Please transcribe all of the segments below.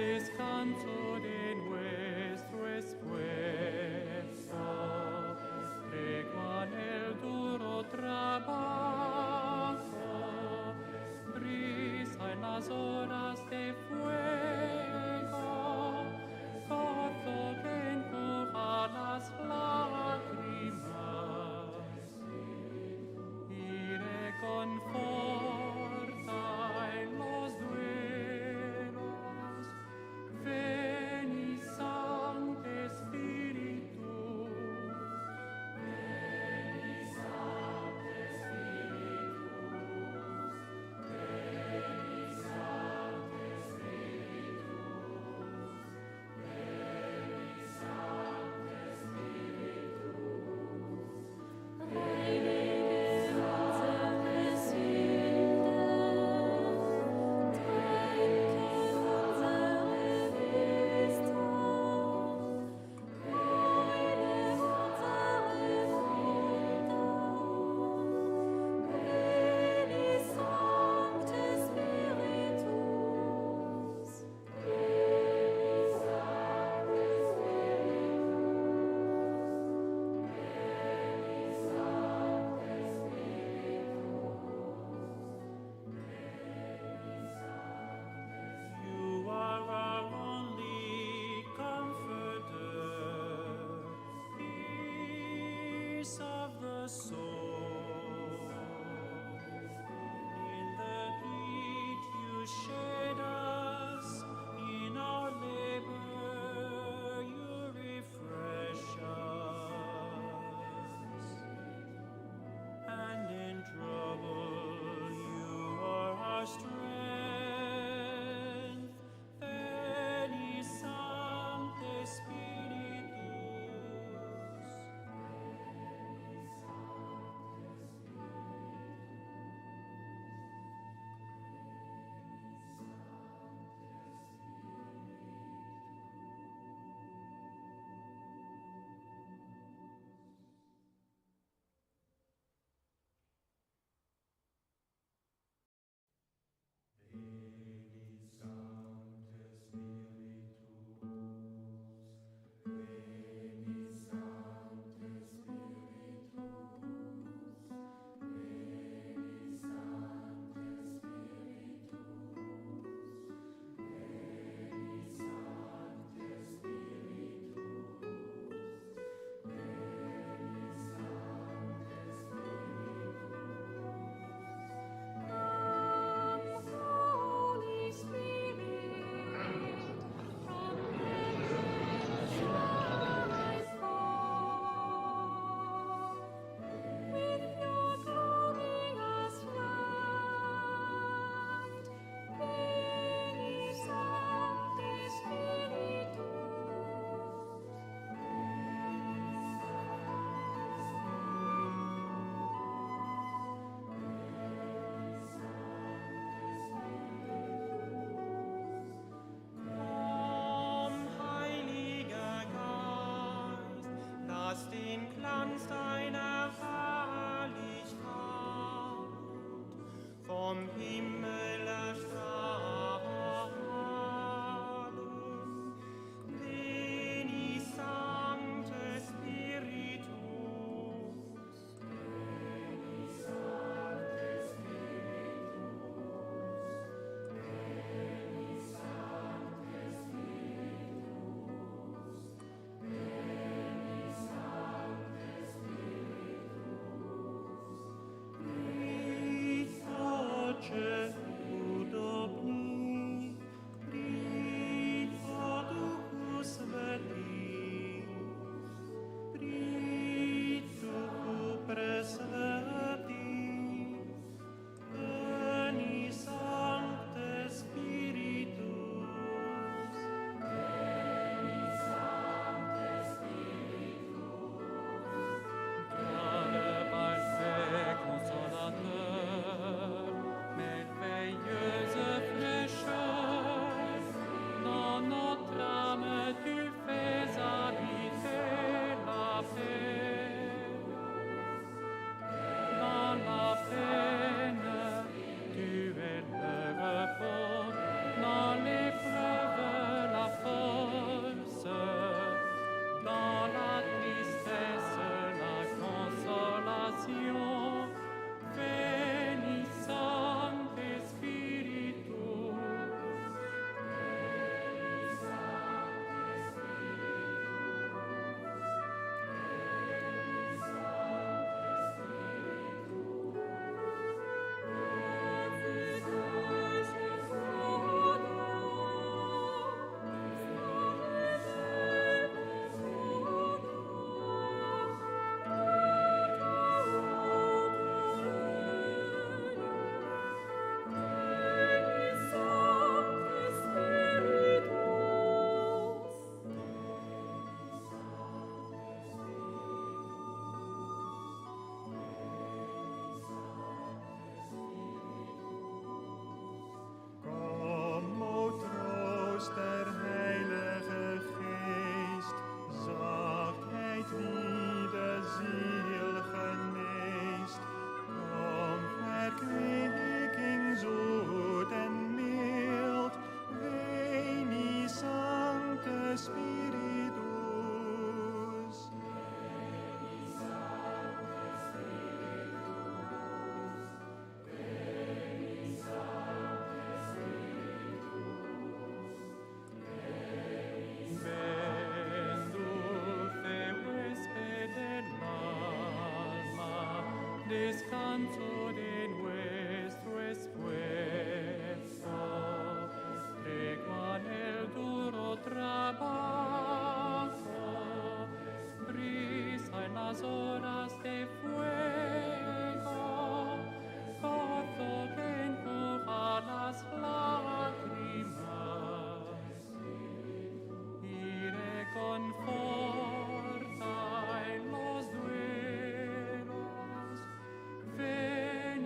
Descanso de nuestro esfuerzo, tregua en el duro trabajo, brisa en las horas de fuego, gozo que enjuga las lágrimas, y reconforta en los duelos. descanso de nuestro esfuerzo, tregua en el duro trabajo, brisa en las horas de fuego, gozo que enjuga las lágrimas y reconforta en los duelos. Ven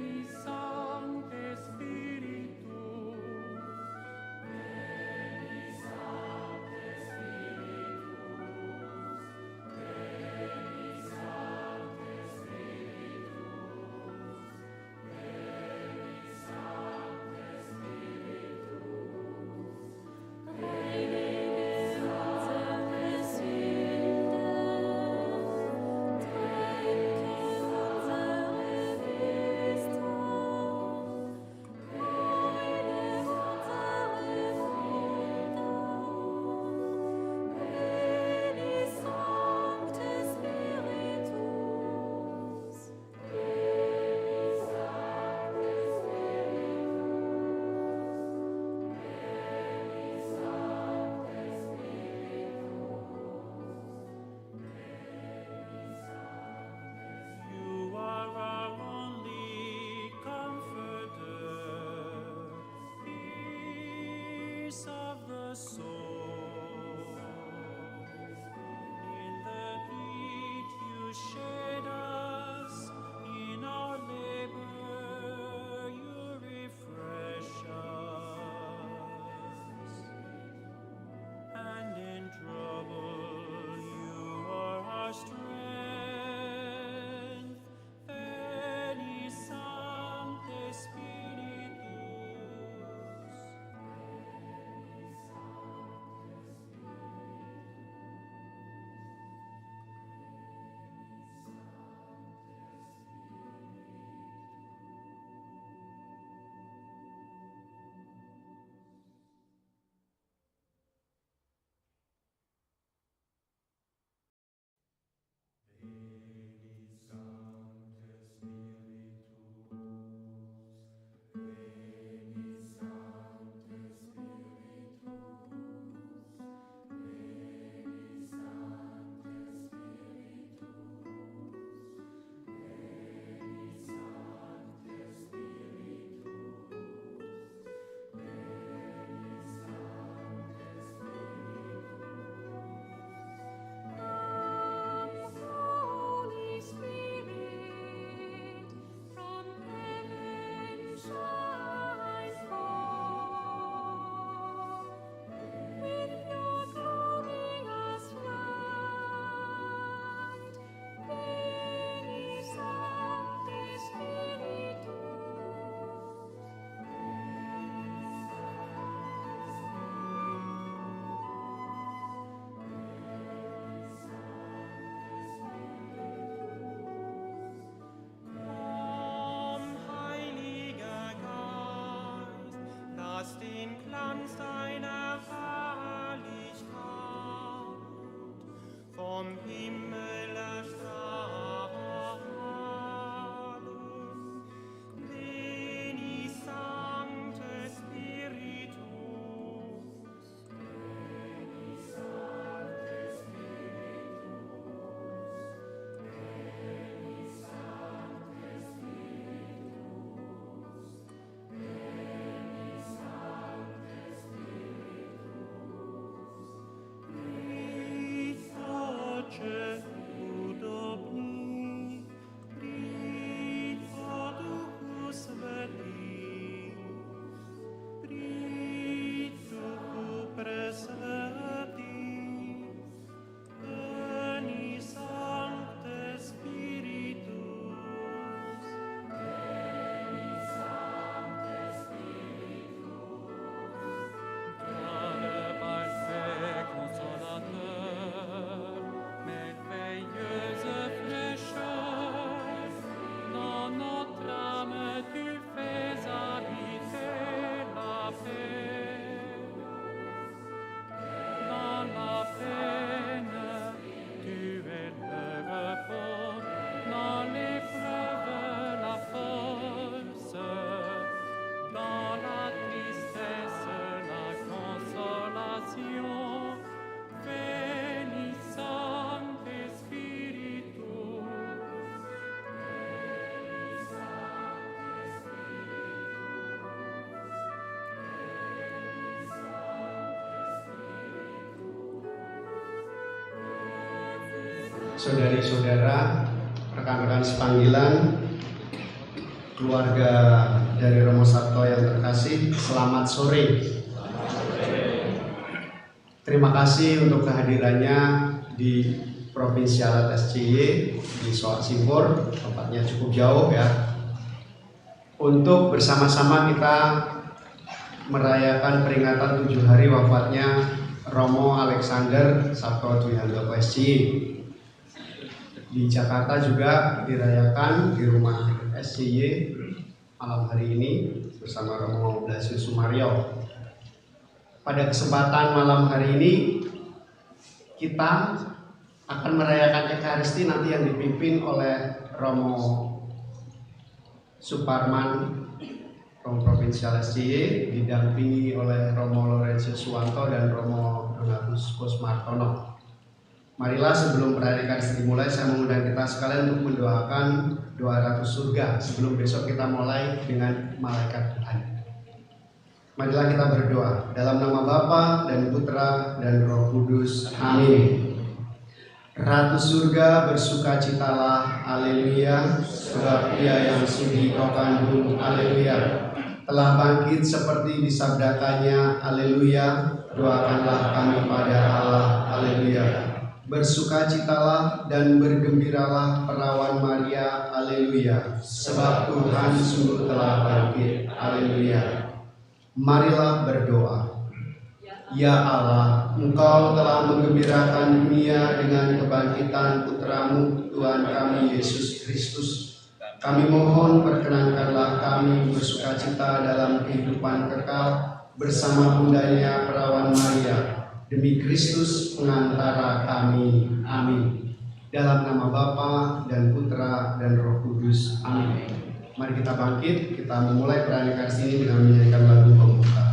saudari-saudara, rekan-rekan sepanggilan, keluarga dari Romo Sabto yang terkasih, selamat sore. Terima kasih untuk kehadirannya di Provinsialat SCY di Soak Simpur, tempatnya cukup jauh ya. Untuk bersama-sama kita merayakan peringatan 7 hari wafatnya Romo Alexander Sabto Dwihandoko SCY. Di Jakarta juga dirayakan di rumah SCY malam hari ini bersama Romo Blasius Sumaryo. Pada kesempatan malam hari ini kita akan merayakan Ekaristi nanti yang dipimpin oleh Romo Suparman, Romo Provinsial SCY, didampingi oleh Romo Laurentius Suwanto dan Romo Donatus Kusmartono. Marilah sebelum perayaan Ekaristi dimulai, saya mengundang kita sekalian untuk mendoakan doa Ratu Surga sebelum besok kita mulai dengan malaikat Tuhan. Marilah kita berdoa dalam nama Bapa dan Putra dan Roh Kudus. Amin. Ratu Surga bersukacitalah, haleluya, sebab Ia yang sudi kau kandung, haleluya, telah bangkit seperti disabdakannya, haleluya. Doakanlah kami pada Allah, haleluya. Bersukacitalah dan bergembiralah perawan Maria, haleluya, sebab Tuhan sungguh telah bangkit, haleluya. Marilah berdoa. Ya Allah, Engkau telah menggembirakan dunia dengan kebangkitan Putramu, Tuhan kami Yesus Kristus. Kami mohon perkenankanlah kami bersukacita dalam kehidupan kekal bersama bundanya perawan Maria, demi Kristus pengantara kami. Amin. Dalam nama Bapa dan Putra dan Roh Kudus. Amin. Mari kita bangkit, kita memulai perayaan Ekaristi ini dengan menyanyikan lagu pembuka.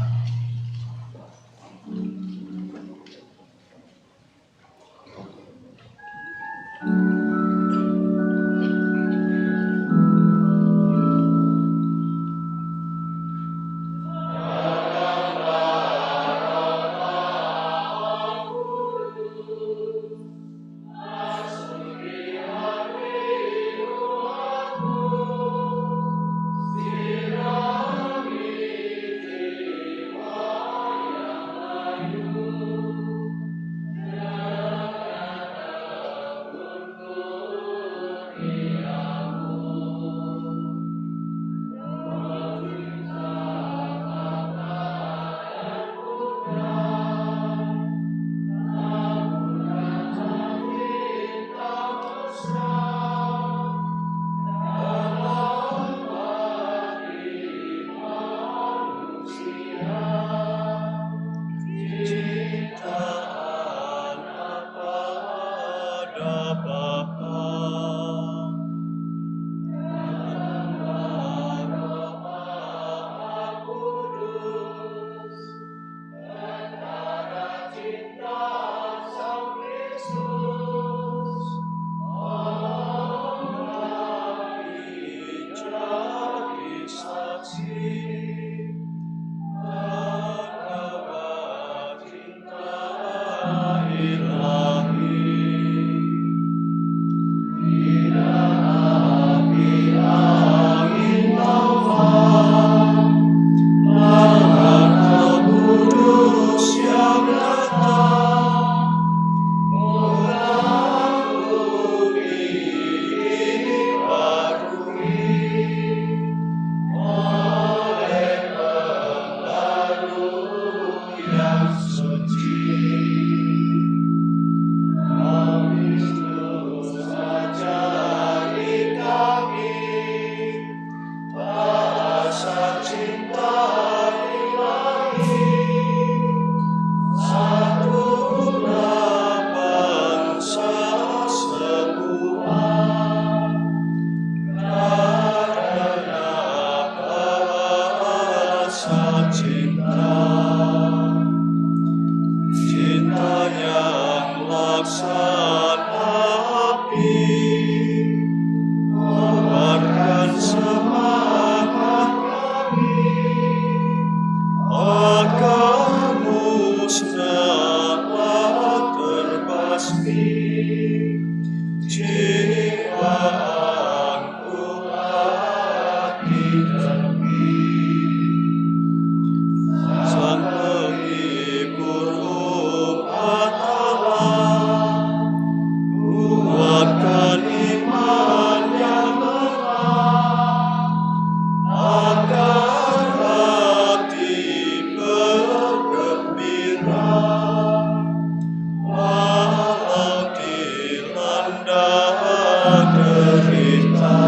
derita,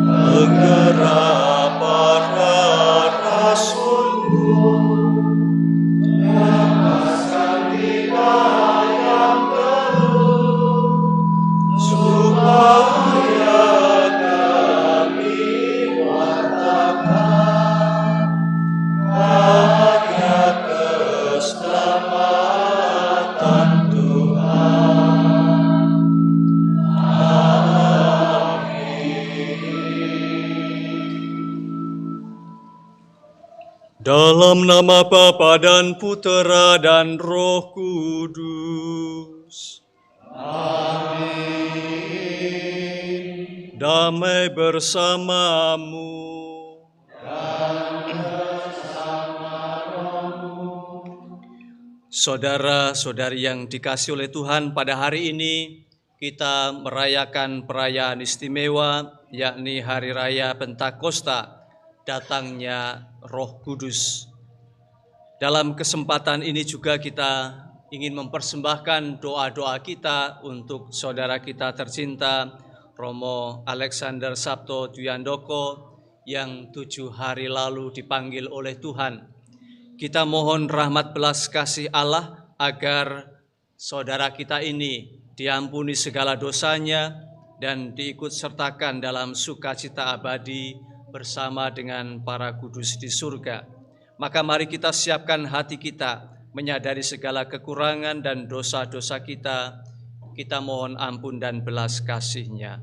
menggerak para rasul-Mu, lepaskan lidah yang keluh, supaya kami wartakan karya keselamatan Tuhan. Dalam nama Bapa dan Putera dan Roh Kudus. Amin. Damai bersamamu. Dan bersama rohmu. Saudara-saudari yang dikasihi oleh Tuhan, pada hari ini kita merayakan perayaan istimewa, yakni Hari Raya Pentakosta, datangnya Roh Kudus. Dalam kesempatan ini juga kita ingin mempersembahkan doa-doa kita untuk saudara kita tercinta Romo Alexander Sabto Duyandoko yang 7 hari lalu dipanggil oleh Tuhan. Kita mohon rahmat belas kasih Allah agar saudara kita ini diampuni segala dosanya dan diikut sertakan dalam sukacita abadi bersama dengan para kudus di surga. Maka mari kita siapkan hati kita, menyadari segala kekurangan dan dosa-dosa kita. Kita mohon ampun dan belas kasih-Nya.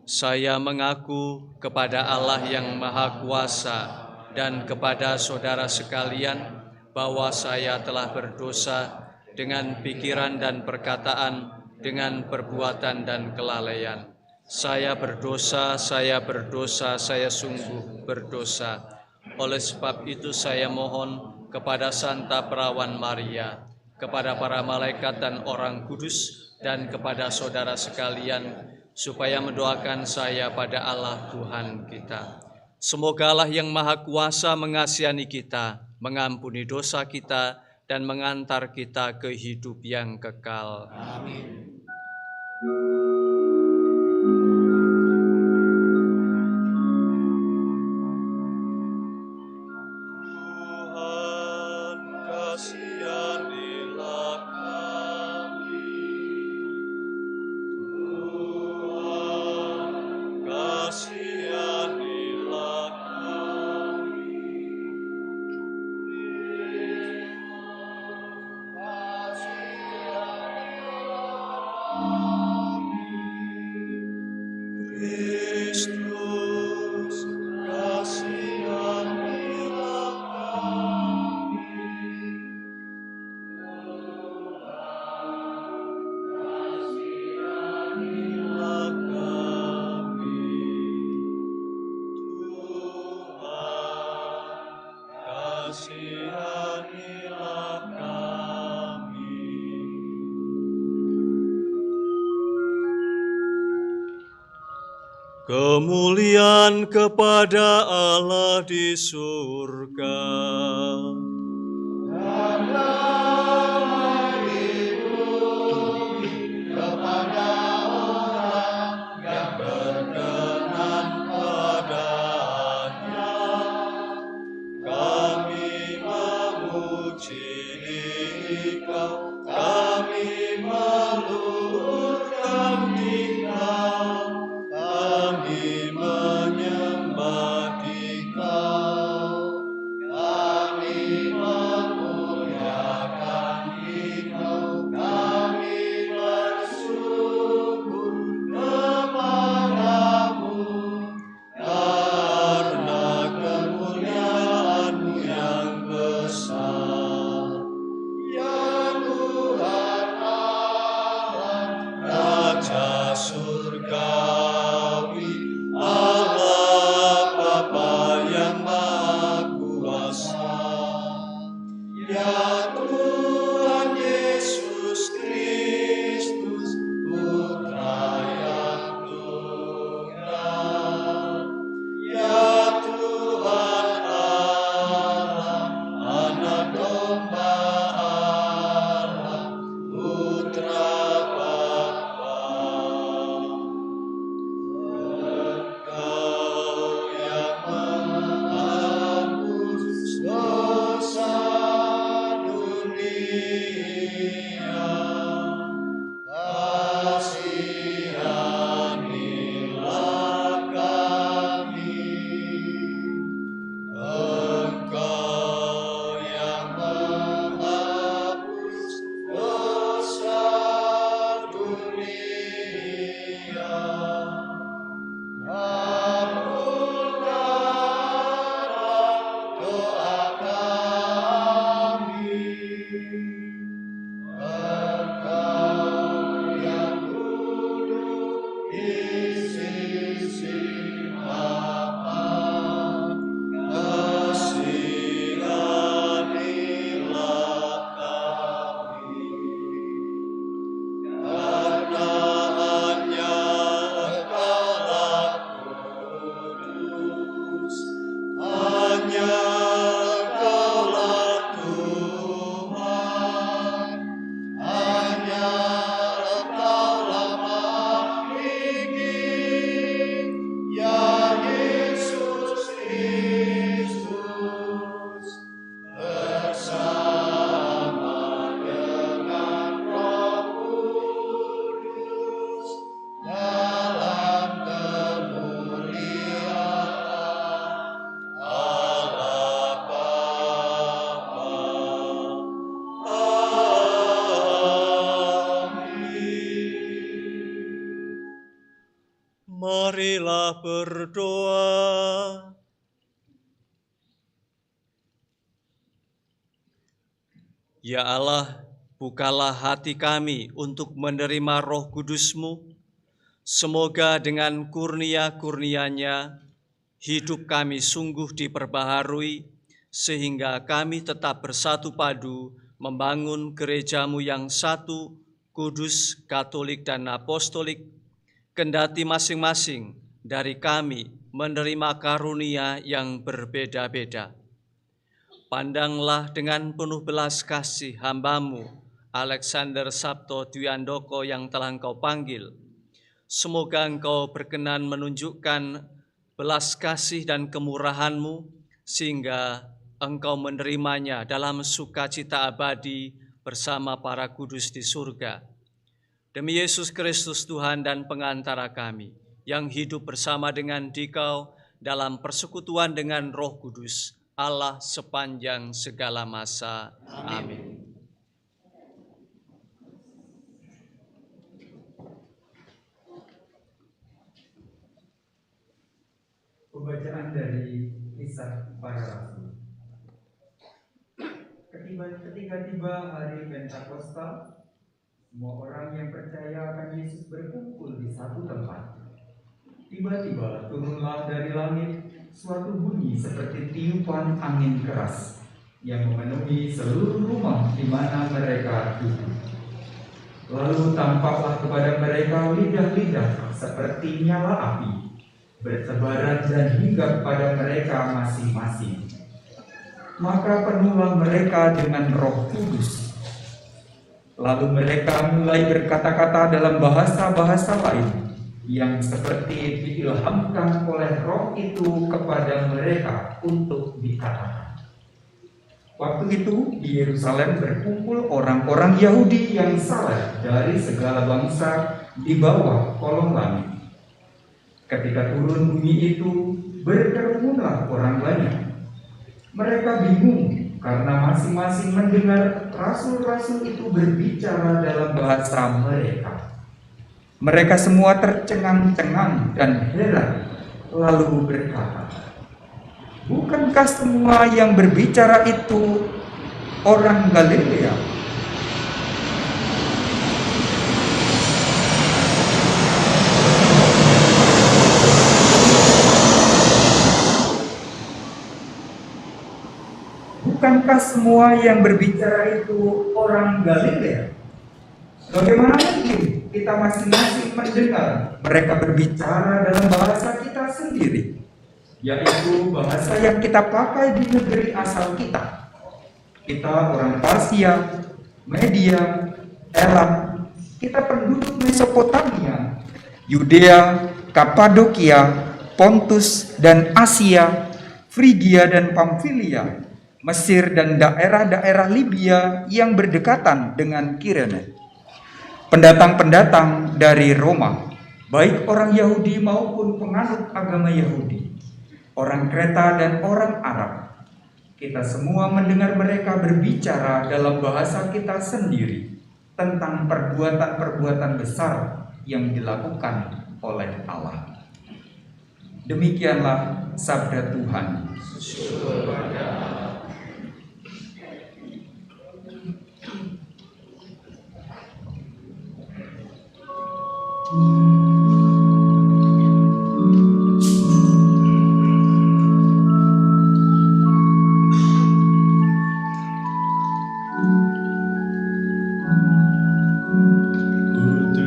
Saya mengaku kepada Allah yang Maha Kuasa dan kepada saudara sekalian bahwa saya telah berdosa dengan pikiran dan perkataan, dengan perbuatan dan kelalaian. Saya berdosa, saya sungguh berdosa. Oleh sebab itu saya mohon kepada Santa Perawan Maria, kepada para malaikat dan orang kudus, dan kepada saudara sekalian, supaya mendoakan saya pada Allah Tuhan kita. Semoga Allah yang Maha Kuasa mengasihani kita, mengampuni dosa kita, dan mengantar kita ke hidup yang kekal. Amin. Tuhan, kasihanilah kami. Tuhan, kasihanilah kami. Kristus, kasihanilah kami. Kasihanilah kami. Tuhan, kasihanilah kami. Kemuliaan kepada Allah di surga. Dan damai di bumi kepada orang yang berkenan padanya. Kami memuji Dikau, kami meluhurkan Dikau. Kami menyembah Dikau, kami memuliakan Dikau, kami bersyukur kepadamu, karena kemuliaan-Mu yang besar. Ya Tuhan Allah, Raja surgawi, Allah Bapa yang Maha Kuasa. Ya Tuhan Yesus Kristus, Putra yang tunggal. Ya Tuhan Allah, Anak Domba Marilah berdoa. Ya Allah, bukalah hati kami untuk menerima Roh Kudus-Mu. Semoga dengan kurnia-kurnia-Nya, hidup kami sungguh diperbaharui, sehingga kami tetap bersatu padu membangun gereja-Mu yang satu, kudus, katolik, dan apostolik, kendati masing-masing dari kami menerima karunia yang berbeda-beda. Pandanglah dengan penuh belas kasih hamba-Mu, Alexander Sabto Dwiandoko yang telah Engkau panggil. Semoga Engkau berkenan menunjukkan belas kasih dan kemurahan-Mu, sehingga Engkau menerimanya dalam sukacita abadi bersama para kudus di surga. Demi Yesus Kristus Tuhan dan pengantara kami, yang hidup bersama dengan Dikau dalam persekutuan dengan Roh Kudus, Allah sepanjang segala masa. Amin. Pembacaan dari Kisah Para Rasul. Ketika tiba hari Pentakosta, semua orang yang percaya akan Yesus berkumpul di satu tempat. Tiba-tiba turunlah dari langit suatu bunyi seperti tiupan angin keras yang memenuhi seluruh rumah di mana mereka duduk. Lalu tampaklah kepada mereka lidah-lidah seperti nyala api, bertebaran dan hinggap pada mereka masing-masing. Maka penuhlah mereka dengan Roh Kudus. Lalu mereka mulai berkata-kata dalam bahasa-bahasa lain yang seperti diilhamkan oleh Roh itu kepada mereka untuk dikatakan. Waktu itu di Yerusalem berkumpul orang-orang Yahudi yang saleh dari segala bangsa di bawah kolong langit. Ketika turun bunyi itu, berkerumunlah orang banyak. Mereka bingung karena masing-masing mendengar rasul-rasul itu berbicara dalam bahasa mereka. Mereka semua tercengang-cengang dan heran, lalu berkata, "Bukankah semua yang berbicara itu orang Galilea?" Bukankah semua yang berbicara itu orang Galilea? Bagaimana mungkin kita masing-masing mendengar mereka berbicara dalam bahasa kita sendiri, yaitu bahasa yang kita pakai di negeri asal kita? Kita orang Parsia, Media, Elam, kita penduduk Mesopotamia, Yudea, Kapadokia, Pontus dan Asia, Frigia dan Pamfilia, Mesir dan daerah-daerah Libya yang berdekatan dengan Kirene. Pendatang-pendatang dari Roma, baik orang Yahudi maupun penganut agama Yahudi, orang Kreta dan orang Arab. Kita semua mendengar mereka berbicara dalam bahasa kita sendiri tentang perbuatan-perbuatan besar yang dilakukan oleh Allah. Demikianlah sabda Tuhan. Syukur pada Allah.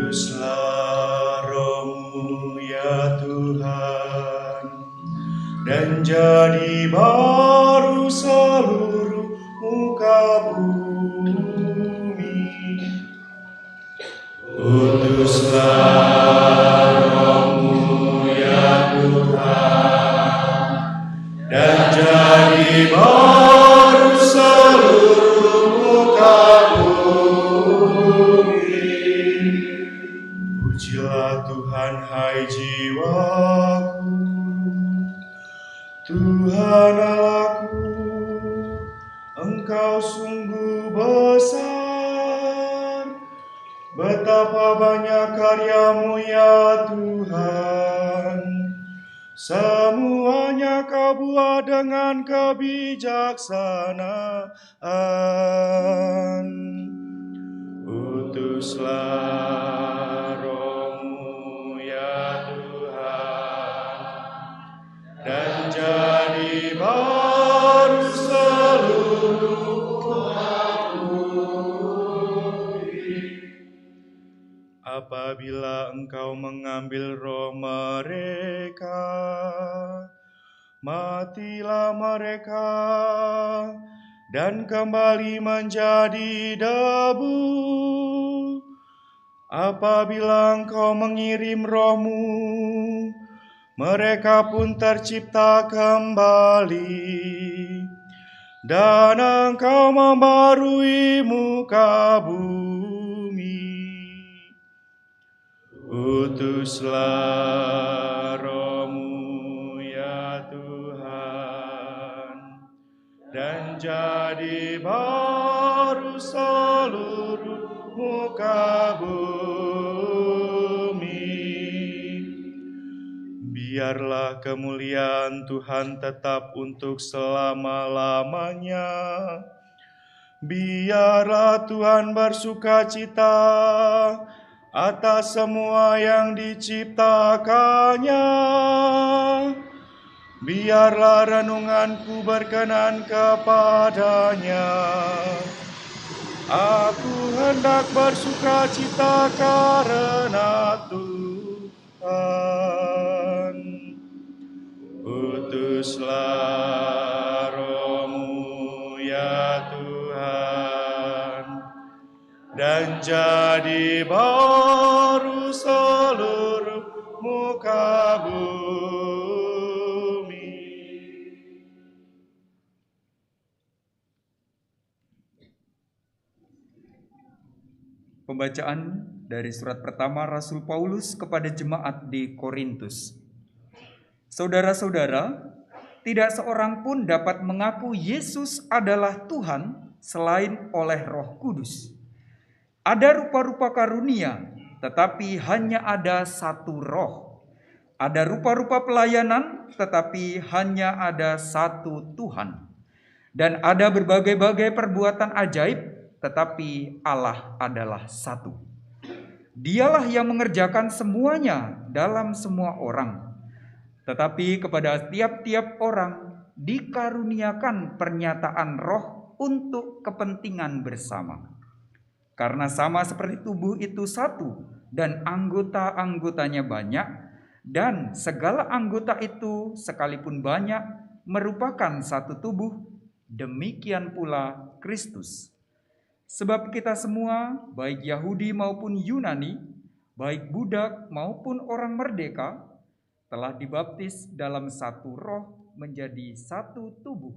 Utuslah Roh-Mu ya Tuhan, dan jadi baru seluruh muka bumi. Utuslah Roh-Mu ya Tuhan, dan jadi baru seluruh muka bumi. Pujilah Tuhan hai jiwaku, Tuhan Allahku, Engkau sungguh besar. Betapa banyak karya-Mu ya Tuhan. Semuanya kau buat dengan kebijaksanaan. Utuslah Roh-Mu ya Tuhan, dan jadi baru seluruh apabila Engkau mengambil roh mereka, matilah mereka dan kembali menjadi debu. Apabila Engkau mengirim roh-Mu, mereka pun tercipta kembali, dan Engkau membarui muka bumi. Utuslah Roh-Mu ya Tuhan, dan jadi baru seluruh muka bumi. Biarlah kemuliaan Tuhan tetap untuk selama-lamanya. Biarlah Tuhan bersukacita atas semua yang diciptakannya. Biarlah renunganku berkenan kepadanya. Aku hendak bersukacita karena Tuhan. Utuslah Roh-Mu ya Tuhan, dan jadi baru seluruh muka bumi. Pembacaan dari surat pertama Rasul Paulus kepada jemaat di Korintus. Saudara-saudara, tidak seorang pun dapat mengaku Yesus adalah Tuhan selain oleh Roh Kudus. Ada rupa-rupa karunia, tetapi hanya ada satu Roh. Ada rupa-rupa pelayanan, tetapi hanya ada satu Tuhan. Dan ada berbagai-bagai perbuatan ajaib, tetapi Allah adalah satu. Dialah yang mengerjakan semuanya dalam semua orang. Tetapi kepada tiap-tiap orang dikaruniakan pernyataan Roh untuk kepentingan bersama. Karena sama seperti tubuh itu satu dan anggota-anggotanya banyak, dan segala anggota itu sekalipun banyak merupakan satu tubuh, demikian pula Kristus. Sebab kita semua, baik Yahudi maupun Yunani, baik budak maupun orang merdeka, telah dibaptis dalam satu Roh menjadi satu tubuh,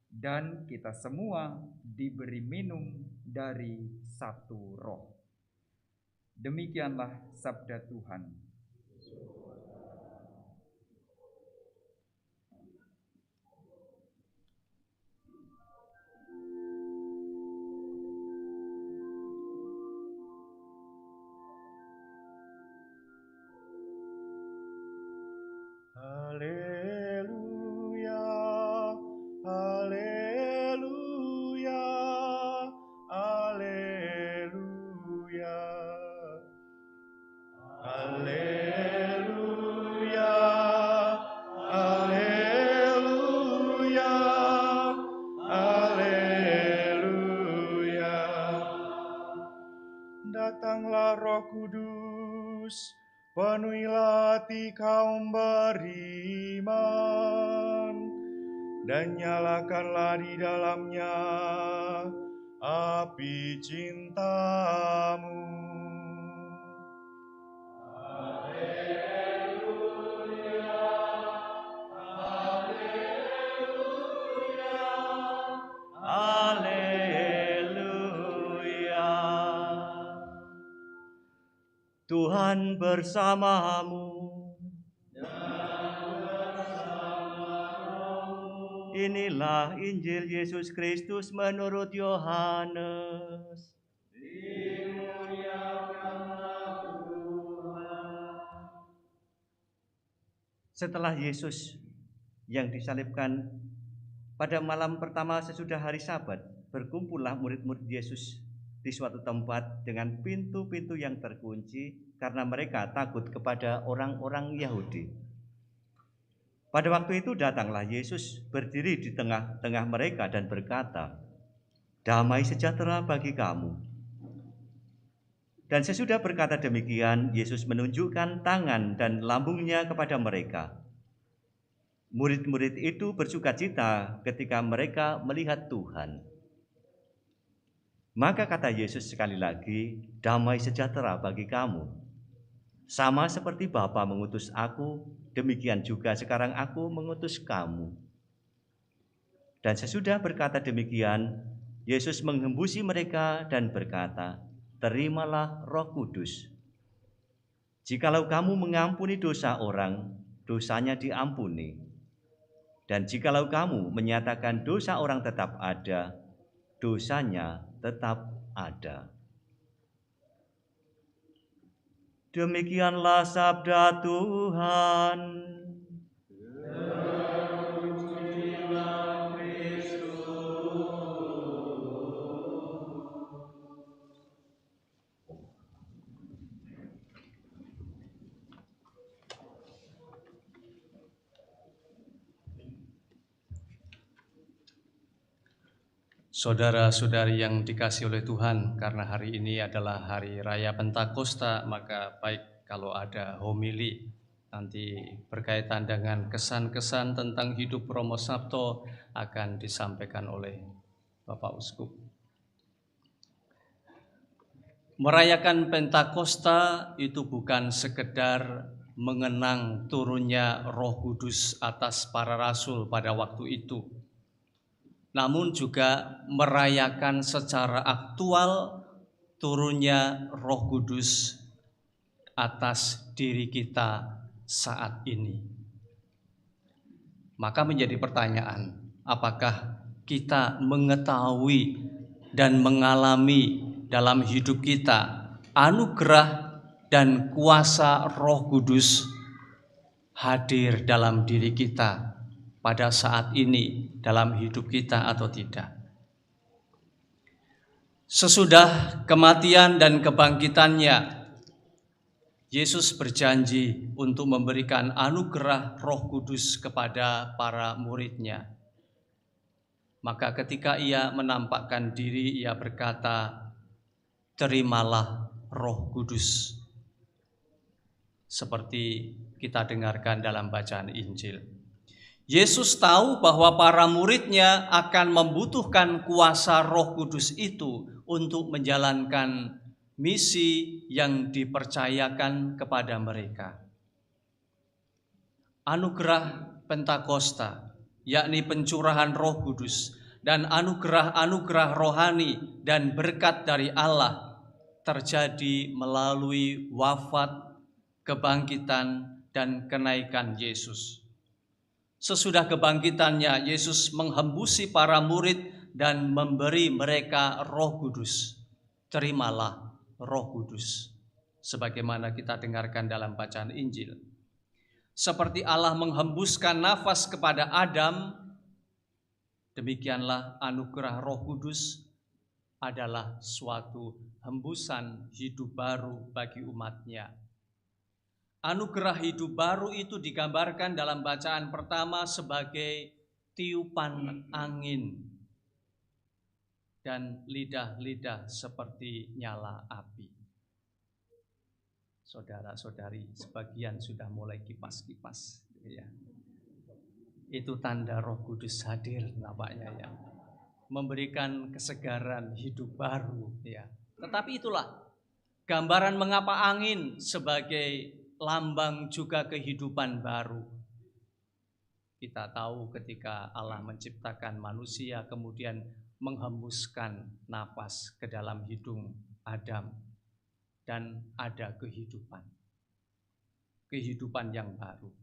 dan kita semua diberi minum dari satu Roh. Demikianlah sabda Tuhan. Haleluya, haleluya, haleluya. Haleluya, haleluya, haleluya. Datanglah Roh Kudus, penuhilah hati kaum beriman, dan nyalakanlah di dalamnya api cintamu. Haleluya. Tuhan bersamamu. Inilah Injil Yesus Kristus menurut Yohanes. Setelah Yesus yang disalibkan, pada malam pertama sesudah hari Sabat, berkumpullah murid-murid Yesus di suatu tempat dengan pintu-pintu yang terkunci karena mereka takut kepada orang-orang Yahudi. Pada waktu itu datanglah Yesus berdiri di tengah-tengah mereka dan berkata, "Damai sejahtera bagi kamu." Dan sesudah berkata demikian, Yesus menunjukkan tangan dan lambungnya kepada mereka. Murid-murid itu bersukacita ketika mereka melihat Tuhan. Maka kata Yesus sekali lagi, "Damai sejahtera bagi kamu. Sama seperti Bapa mengutus aku, demikian juga sekarang aku mengutus kamu." Dan sesudah berkata demikian, Yesus menghembusi mereka dan berkata, "Terimalah Roh Kudus. Jikalau kamu mengampuni dosa orang, dosanya diampuni. Dan jikalau kamu menyatakan dosa orang tetap ada, dosanya tetap ada." Demikianlah sabda Tuhan. Saudara-saudari yang dikasihi oleh Tuhan, karena hari ini adalah hari raya Pentakosta, maka baik kalau ada homili nanti berkaitan dengan kesan-kesan tentang hidup Romo Sabto akan disampaikan oleh Bapak Uskup. Merayakan Pentakosta itu bukan sekedar mengenang turunnya Roh Kudus atas para rasul pada waktu itu, namun juga merayakan secara aktual turunnya Roh Kudus atas diri kita saat ini. Maka menjadi pertanyaan, apakah kita mengetahui dan mengalami dalam hidup kita anugerah dan kuasa Roh Kudus hadir dalam diri kita pada saat ini dalam hidup kita atau tidak? Sesudah kematian dan kebangkitannya, Yesus berjanji untuk memberikan anugerah Roh Kudus kepada para murid-Nya. Maka ketika ia menampakkan diri, ia berkata, "Terimalah Roh Kudus." Seperti kita dengarkan dalam bacaan Injil. Yesus tahu bahwa para murid-Nya akan membutuhkan kuasa Roh Kudus itu untuk menjalankan misi yang dipercayakan kepada mereka. Anugerah Pentakosta, yakni pencurahan Roh Kudus, dan anugerah-anugerah rohani dan berkat dari Allah terjadi melalui wafat, kebangkitan, dan kenaikan Yesus. Sesudah kebangkitannya, Yesus menghembusi para murid dan memberi mereka Roh Kudus. Terimalah Roh Kudus, sebagaimana kita dengarkan dalam bacaan Injil. Seperti Allah menghembuskan nafas kepada Adam, demikianlah anugerah Roh Kudus adalah suatu hembusan hidup baru bagi umat-Nya. Anugerah hidup baru itu digambarkan dalam bacaan pertama sebagai tiupan angin dan lidah-lidah seperti nyala api. Saudara-saudari, sebagian sudah mulai kipas-kipas, ya. Itu tanda Roh Kudus hadir nampaknya, ya, memberikan kesegaran hidup baru, ya. Tetapi itulah gambaran mengapa angin sebagai lambang juga kehidupan baru. Kita tahu ketika Allah menciptakan manusia, kemudian menghembuskan napas ke dalam hidung Adam, dan ada kehidupan yang baru.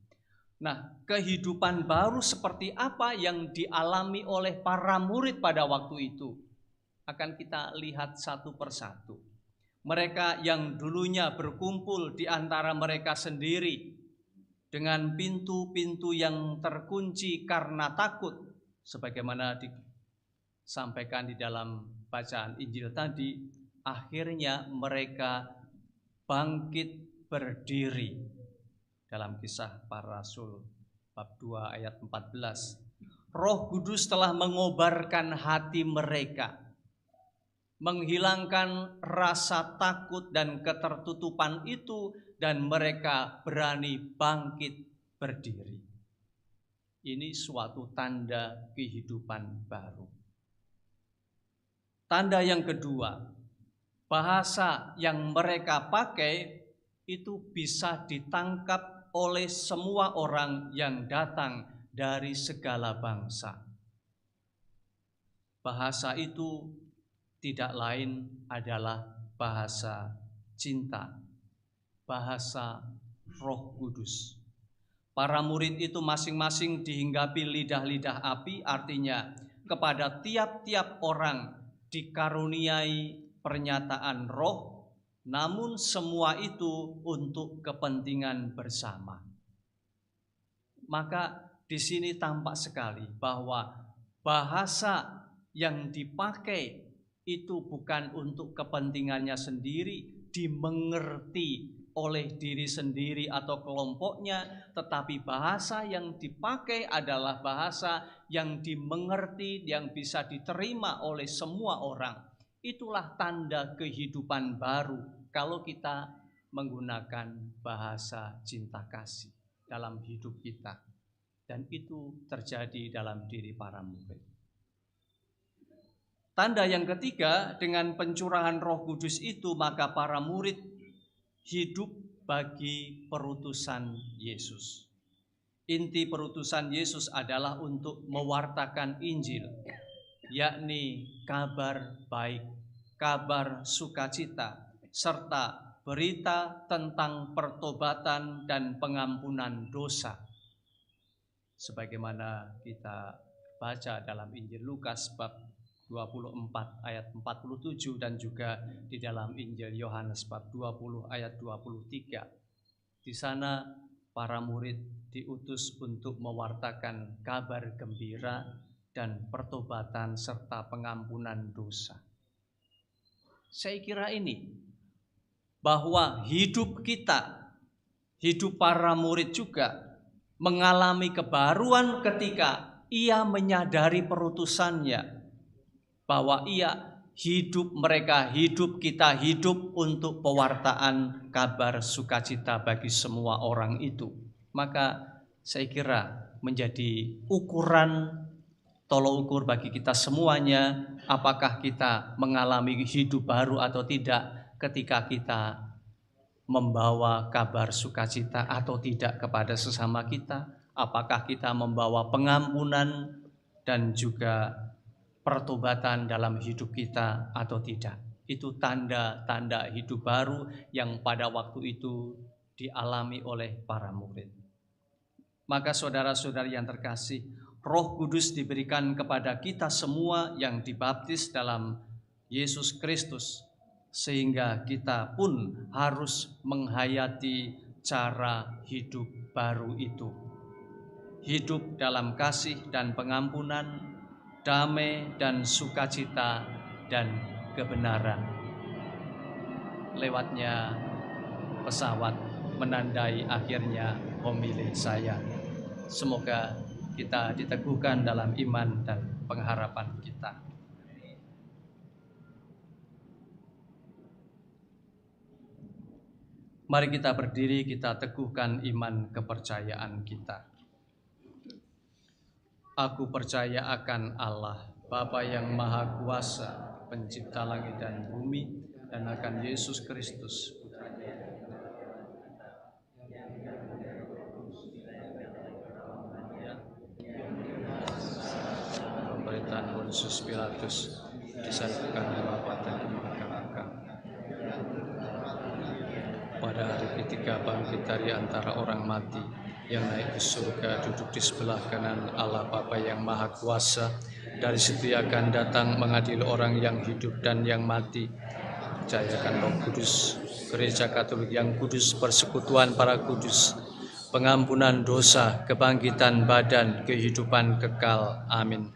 Nah, kehidupan baru seperti apa yang dialami oleh para murid pada waktu itu akan kita lihat satu persatu. Mereka yang dulunya berkumpul di antara mereka sendiri, dengan pintu-pintu yang terkunci karena takut, sebagaimana disampaikan di dalam bacaan Injil tadi, akhirnya mereka bangkit berdiri. Dalam Kisah Para Rasul bab 2 ayat 14, Roh Kudus telah mengobarkan hati mereka, menghilangkan rasa takut dan ketertutupan itu, dan mereka berani bangkit berdiri. Ini suatu tanda kehidupan baru. Tanda yang kedua, bahasa yang mereka pakai itu bisa ditangkap oleh semua orang yang datang dari segala bangsa. Bahasa itu tidak lain adalah bahasa cinta, bahasa Roh Kudus. Para murid itu masing-masing dihinggapi lidah-lidah api, artinya kepada tiap-tiap orang dikaruniai pernyataan roh, namun semua itu untuk kepentingan bersama. Maka di sini tampak sekali bahwa bahasa yang dipakai itu bukan untuk kepentingannya sendiri, dimengerti oleh diri sendiri atau kelompoknya, tetapi bahasa yang dipakai adalah bahasa yang dimengerti, yang bisa diterima oleh semua orang. Itulah tanda kehidupan baru kalau kita menggunakan bahasa cinta kasih dalam hidup kita. Dan itu terjadi dalam diri para murid. Tanda yang ketiga, dengan pencurahan Roh Kudus itu, maka para murid hidup bagi perutusan Yesus. Inti perutusan Yesus adalah untuk mewartakan Injil, yakni kabar baik, kabar sukacita, serta berita tentang pertobatan dan pengampunan dosa. Sebagaimana kita baca dalam Injil Lukas bab 24 ayat 47 dan juga di dalam Injil Yohanes bab 20 ayat 23. Di sana para murid diutus untuk mewartakan kabar gembira dan pertobatan serta pengampunan dosa. Saya kira ini bahwa hidup kita, hidup para murid juga mengalami kebaruan ketika ia menyadari perutusannya, bahwa mereka hidup, kita hidup untuk pewartaan kabar sukacita bagi semua orang itu. Maka saya kira menjadi ukuran tolok ukur bagi kita semuanya, apakah kita mengalami hidup baru atau tidak ketika kita membawa kabar sukacita atau tidak kepada sesama kita, apakah kita membawa pengampunan dan juga pertobatan dalam hidup kita atau tidak. Itu tanda-tanda hidup baru yang pada waktu itu dialami oleh para murid. Maka saudara-saudari yang terkasih, Roh Kudus diberikan kepada kita semua yang dibaptis dalam Yesus Kristus, sehingga kita pun harus menghayati cara hidup baru itu. Hidup dalam kasih dan pengampunan, damai dan sukacita dan kebenaran. Lewatnya pesawat menandai akhirnya homili saya. Semoga kita diteguhkan dalam iman dan pengharapan kita. Mari kita berdiri, kita teguhkan iman kepercayaan kita. Aku percaya akan Allah, Bapa yang Maha Kuasa, Pencipta langit dan bumi, dan akan Yesus Kristus, pemerintahan Pontius Pilatus, disalibkan di wafat dan dimakamkan. Pada hari ketiga bangkit dari antara orang mati, yang naik ke surga, duduk di sebelah kanan Allah Bapa yang Maha Kuasa. Dari situ akan datang mengadili orang yang hidup dan yang mati. Percayakan Roh Kudus, Gereja Katolik yang kudus, persekutuan para kudus, pengampunan dosa, kebangkitan badan, kehidupan kekal. Amin.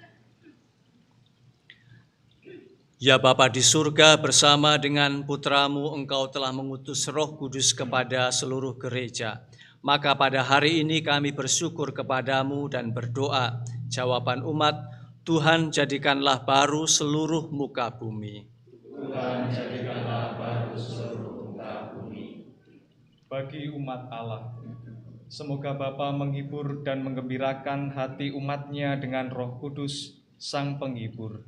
Ya Bapa di surga, bersama dengan Putramu Engkau telah mengutus Roh Kudus kepada seluruh gereja. Maka pada hari ini kami bersyukur kepadamu dan berdoa, jawaban umat, Tuhan jadikanlah baru seluruh muka bumi. Tuhan jadikanlah baru seluruh muka bumi. Bagi umat Allah, semoga Bapa menghibur dan menggembirakan hati umatnya dengan Roh Kudus, Sang Penghibur.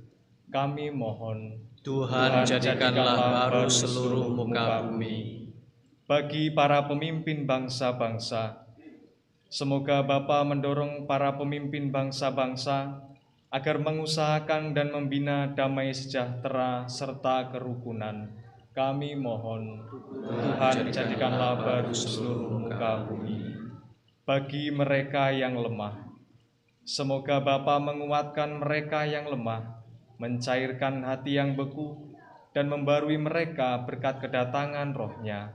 Kami mohon, Tuhan jadikanlah baru seluruh muka bumi. Bagi para pemimpin bangsa-bangsa, semoga Bapa mendorong para pemimpin bangsa-bangsa agar mengusahakan dan membina damai sejahtera serta kerukunan. Kami mohon, Tuhan jadikanlah baru seluruh muka bumi. Bagi mereka yang lemah, semoga Bapa menguatkan mereka yang lemah, mencairkan hati yang beku, dan membarui mereka berkat kedatangan Roh-Nya.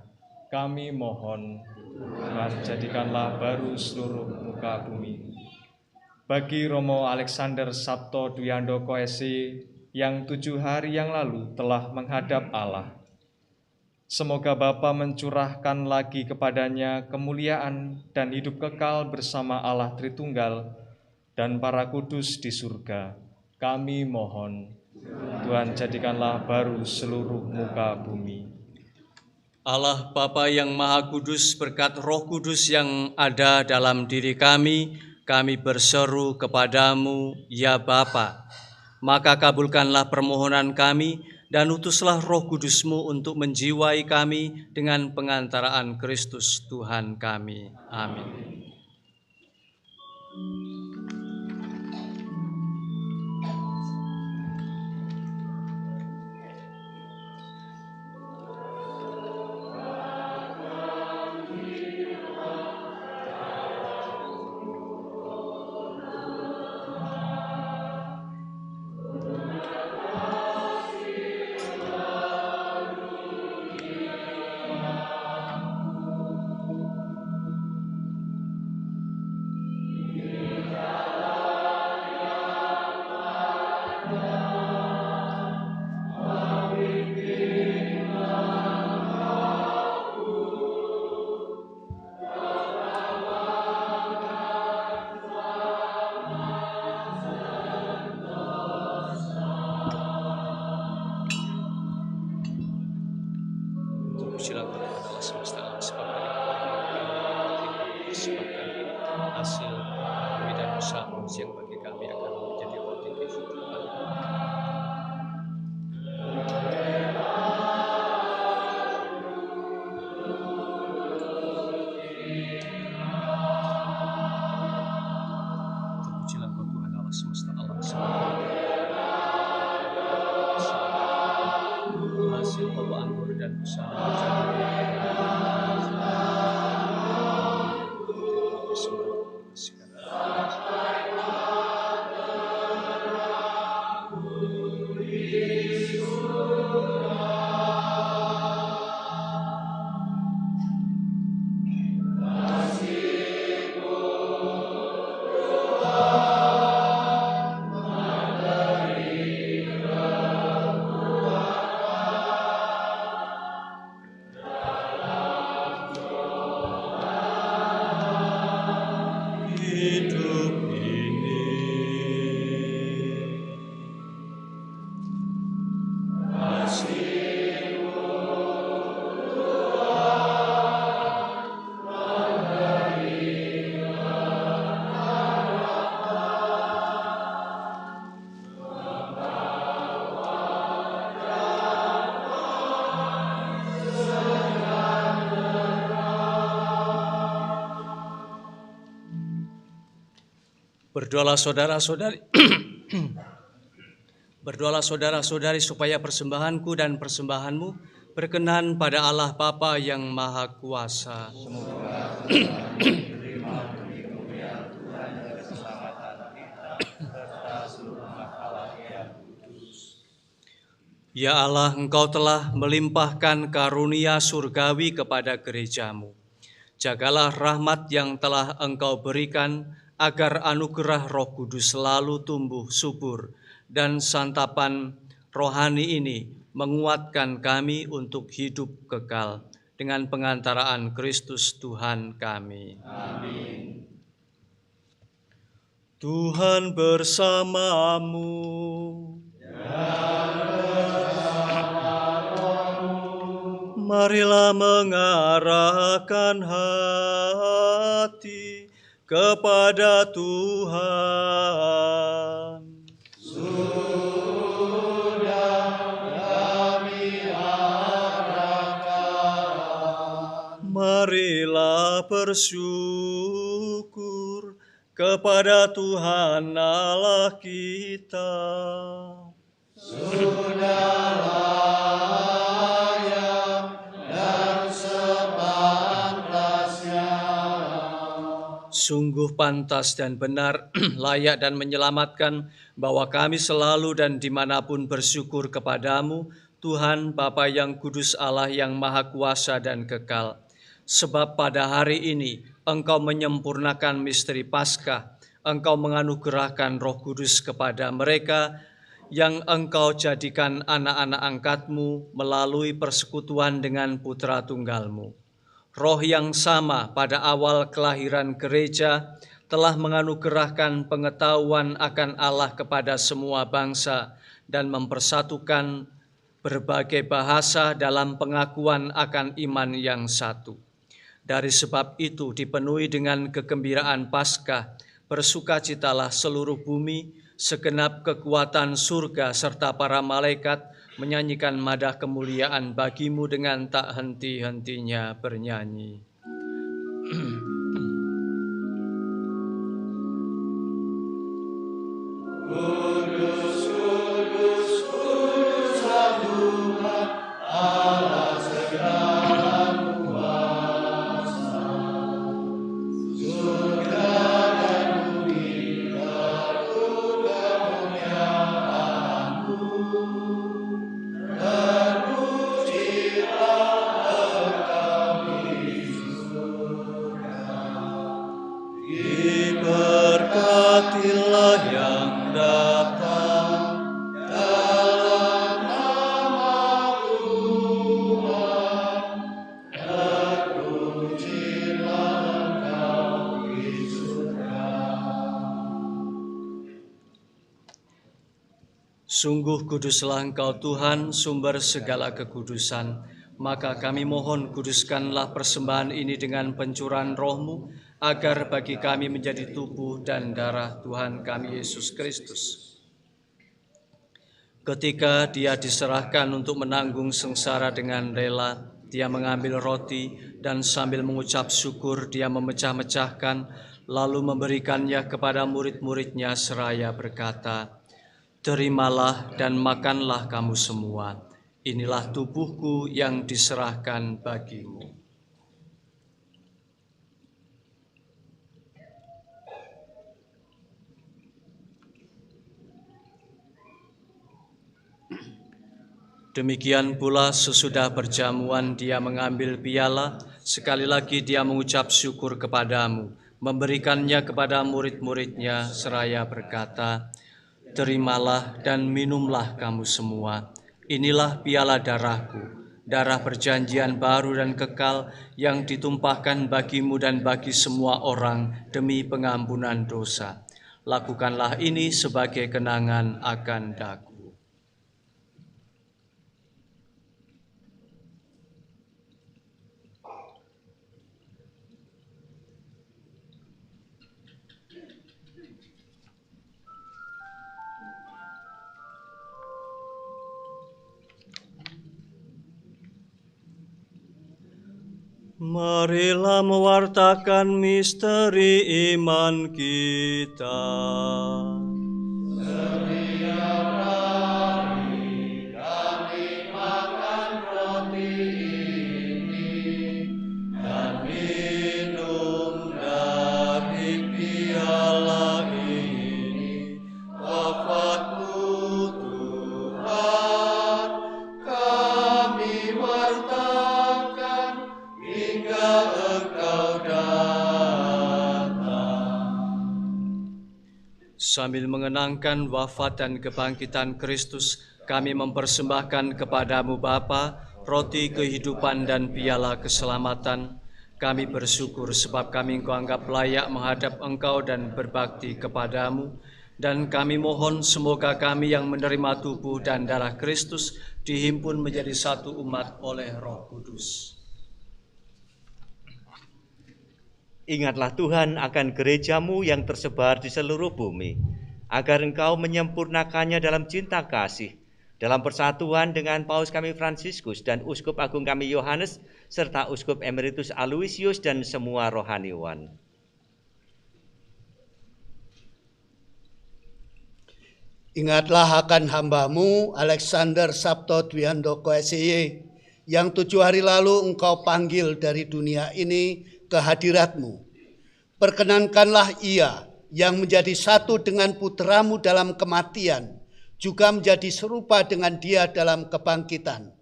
Kami mohon, Tuhan jadikanlah baru seluruh muka bumi. Bagi Romo Alexander Sabto Duyandoko SC yang 7 hari yang lalu telah menghadap Allah, semoga Bapa mencurahkan lagi kepadanya kemuliaan dan hidup kekal bersama Allah Tritunggal dan para kudus di surga. Kami mohon, Tuhan jadikanlah baru seluruh muka bumi. Allah Bapa yang Maha Kudus, berkat Roh Kudus yang ada dalam diri kami berseru kepadamu, ya Bapa. Maka kabulkanlah permohonan kami dan utuslah Roh Kudus-Mu untuk menjiwai kami dengan pengantaraan Kristus Tuhan kami. Amin. Hasil bumi dan usaha yang bagi kami akan menjadi roti kehidupan. Terpujilah Kau Tuhan Allah semesta alam semesta. Hasil buah anggur dan usaha Berdoalah saudara-saudari, berdoalah saudara-saudari supaya persembahanku dan persembahanmu berkenan pada Allah Bapa yang Maha Kuasa. Ya Allah, Engkau telah melimpahkan karunia surgawi kepada gerejamu. Jagalah rahmat yang telah Engkau berikan, agar anugerah Roh Kudus selalu tumbuh subur, dan santapan rohani ini menguatkan kami untuk hidup kekal dengan pengantaraan Kristus Tuhan kami. Amin. Tuhan bersamamu. Marilah mengarahkan hati kepada Tuhan. Sudah kami arahkan. Marilah bersyukur kepada Tuhan Allah kita. Sudah layak dan sepantasnya. Sungguh pantas dan benar, layak dan menyelamatkan, bahwa kami selalu dan dimanapun bersyukur kepadamu, Tuhan Bapa yang kudus, Allah yang maha kuasa dan kekal. Sebab pada hari ini Engkau menyempurnakan misteri Paskah, Engkau menganugerahkan Roh Kudus kepada mereka yang Engkau jadikan anak-anak angkat-Mu melalui persekutuan dengan Putra Tunggal-Mu. Roh yang sama pada awal kelahiran gereja telah menganugerahkan pengetahuan akan Allah kepada semua bangsa dan mempersatukan berbagai bahasa dalam pengakuan akan iman yang satu. Dari sebab itu dipenuhi dengan kegembiraan Paskah, bersukacitalah seluruh bumi, segenap kekuatan surga serta para malaikat menyanyikan madah kemuliaan bagi-Mu dengan tak henti-hentinya bernyanyi. Kudus, kudus, kuduslah Tuhan Allah segala kuasa. Surga dan bumi penuh kemuliaan-Mu. Terpujilah Engkau di surga. Diberkatilah yang datang dalam nama Tuhan. Terpujilah Engkau di surga. Sungguh kuduslah Engkau Tuhan, sumber segala kekudusan. Maka kami mohon, kuduskanlah persembahan ini dengan pencurahan Roh-Mu, agar bagi kami menjadi tubuh dan darah Tuhan kami Yesus Kristus. Ketika Dia diserahkan untuk menanggung sengsara dengan rela, Dia mengambil roti dan sambil mengucap syukur Dia memecah-mecahkan, lalu memberikannya kepada murid-murid-Nya seraya berkata, "Terimalah dan makanlah kamu semua. Inilah tubuhku yang diserahkan bagimu." Demikian pula sesudah perjamuan Dia mengambil piala, sekali lagi Dia mengucap syukur kepadamu, memberikannya kepada murid-murid-Nya seraya berkata, "Terimalah dan minumlah kamu semua. Inilah piala darahku, darah perjanjian baru dan kekal yang ditumpahkan bagimu dan bagi semua orang demi pengampunan dosa. Lakukanlah ini sebagai kenangan akan daku." Marilah mewartakan misteri iman kita. Setiap hari kami makan roti ini dan minum dari piala ini, wafat-Mu Tuhan kami wartakan hingga Engkau Sambil mengenangkan wafat dan kebangkitan Kristus, kami mempersembahkan kepadamu Bapa, roti kehidupan dan piala keselamatan. Kami bersyukur sebab kami Engkau anggap layak menghadap Engkau dan berbakti kepadamu. Dan kami mohon semoga kami yang menerima tubuh dan darah Kristus dihimpun menjadi satu umat oleh Roh Kudus. Ingatlah Tuhan akan gerejamu yang tersebar di seluruh bumi, agar Engkau menyempurnakannya dalam cinta kasih, dalam persatuan dengan Paus kami Fransiskus dan Uskup Agung kami Yohanes, serta Uskup Emeritus Aloysius dan semua rohaniwan. Ingatlah akan hamba-Mu Alexander Sabto Dwiandoko SY yang 7 hari lalu Engkau panggil dari dunia ini ke hadirat-Mu. Perkenankanlah ia yang menjadi satu dengan putra-Mu dalam kematian, juga menjadi serupa dengan dia dalam kebangkitan.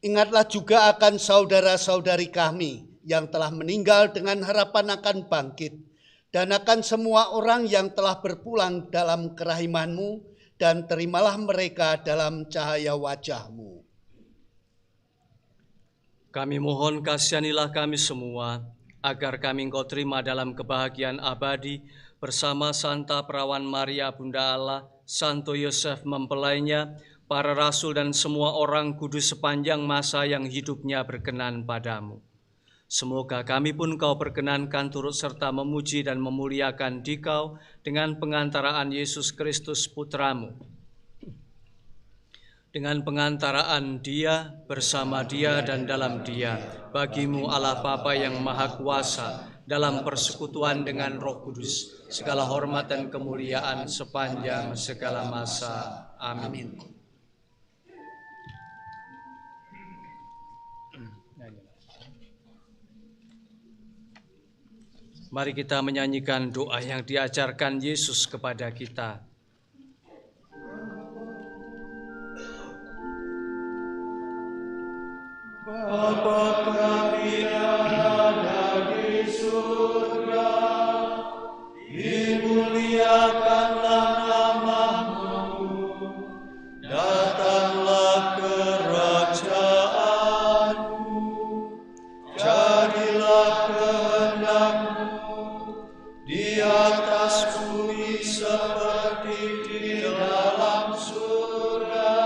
Ingatlah juga akan saudara-saudari kami yang telah meninggal dengan harapan akan bangkit, dan akan semua orang yang telah berpulang dalam kerahiman-Mu, dan terimalah mereka dalam cahaya wajah-Mu. Kami mohon kasihanilah kami semua, agar kami Engkau terima dalam kebahagiaan abadi, bersama Santa Perawan Maria Bunda Allah, Santo Yosef mempelainya, para rasul dan semua orang kudus sepanjang masa yang hidupnya berkenan padamu. Semoga kami pun Kau perkenankan turut serta memuji dan memuliakan Dikau dengan pengantaraan Yesus Kristus Putra-Mu. Dengan pengantaraan Dia, bersama Dia dan dalam Dia, bagi-Mu Allah Bapa yang Maha Kuasa, dalam persekutuan dengan Roh Kudus, segala hormat dan kemuliaan sepanjang segala masa. Amin. Mari kita menyanyikan doa yang diajarkan Yesus kepada kita. Bapa kami yang ada di surga, dimuliakanlah nama-Mu, datanglah kerajaan-Mu, jadilah kehendak-Mu di atas bumi seperti di dalam surga.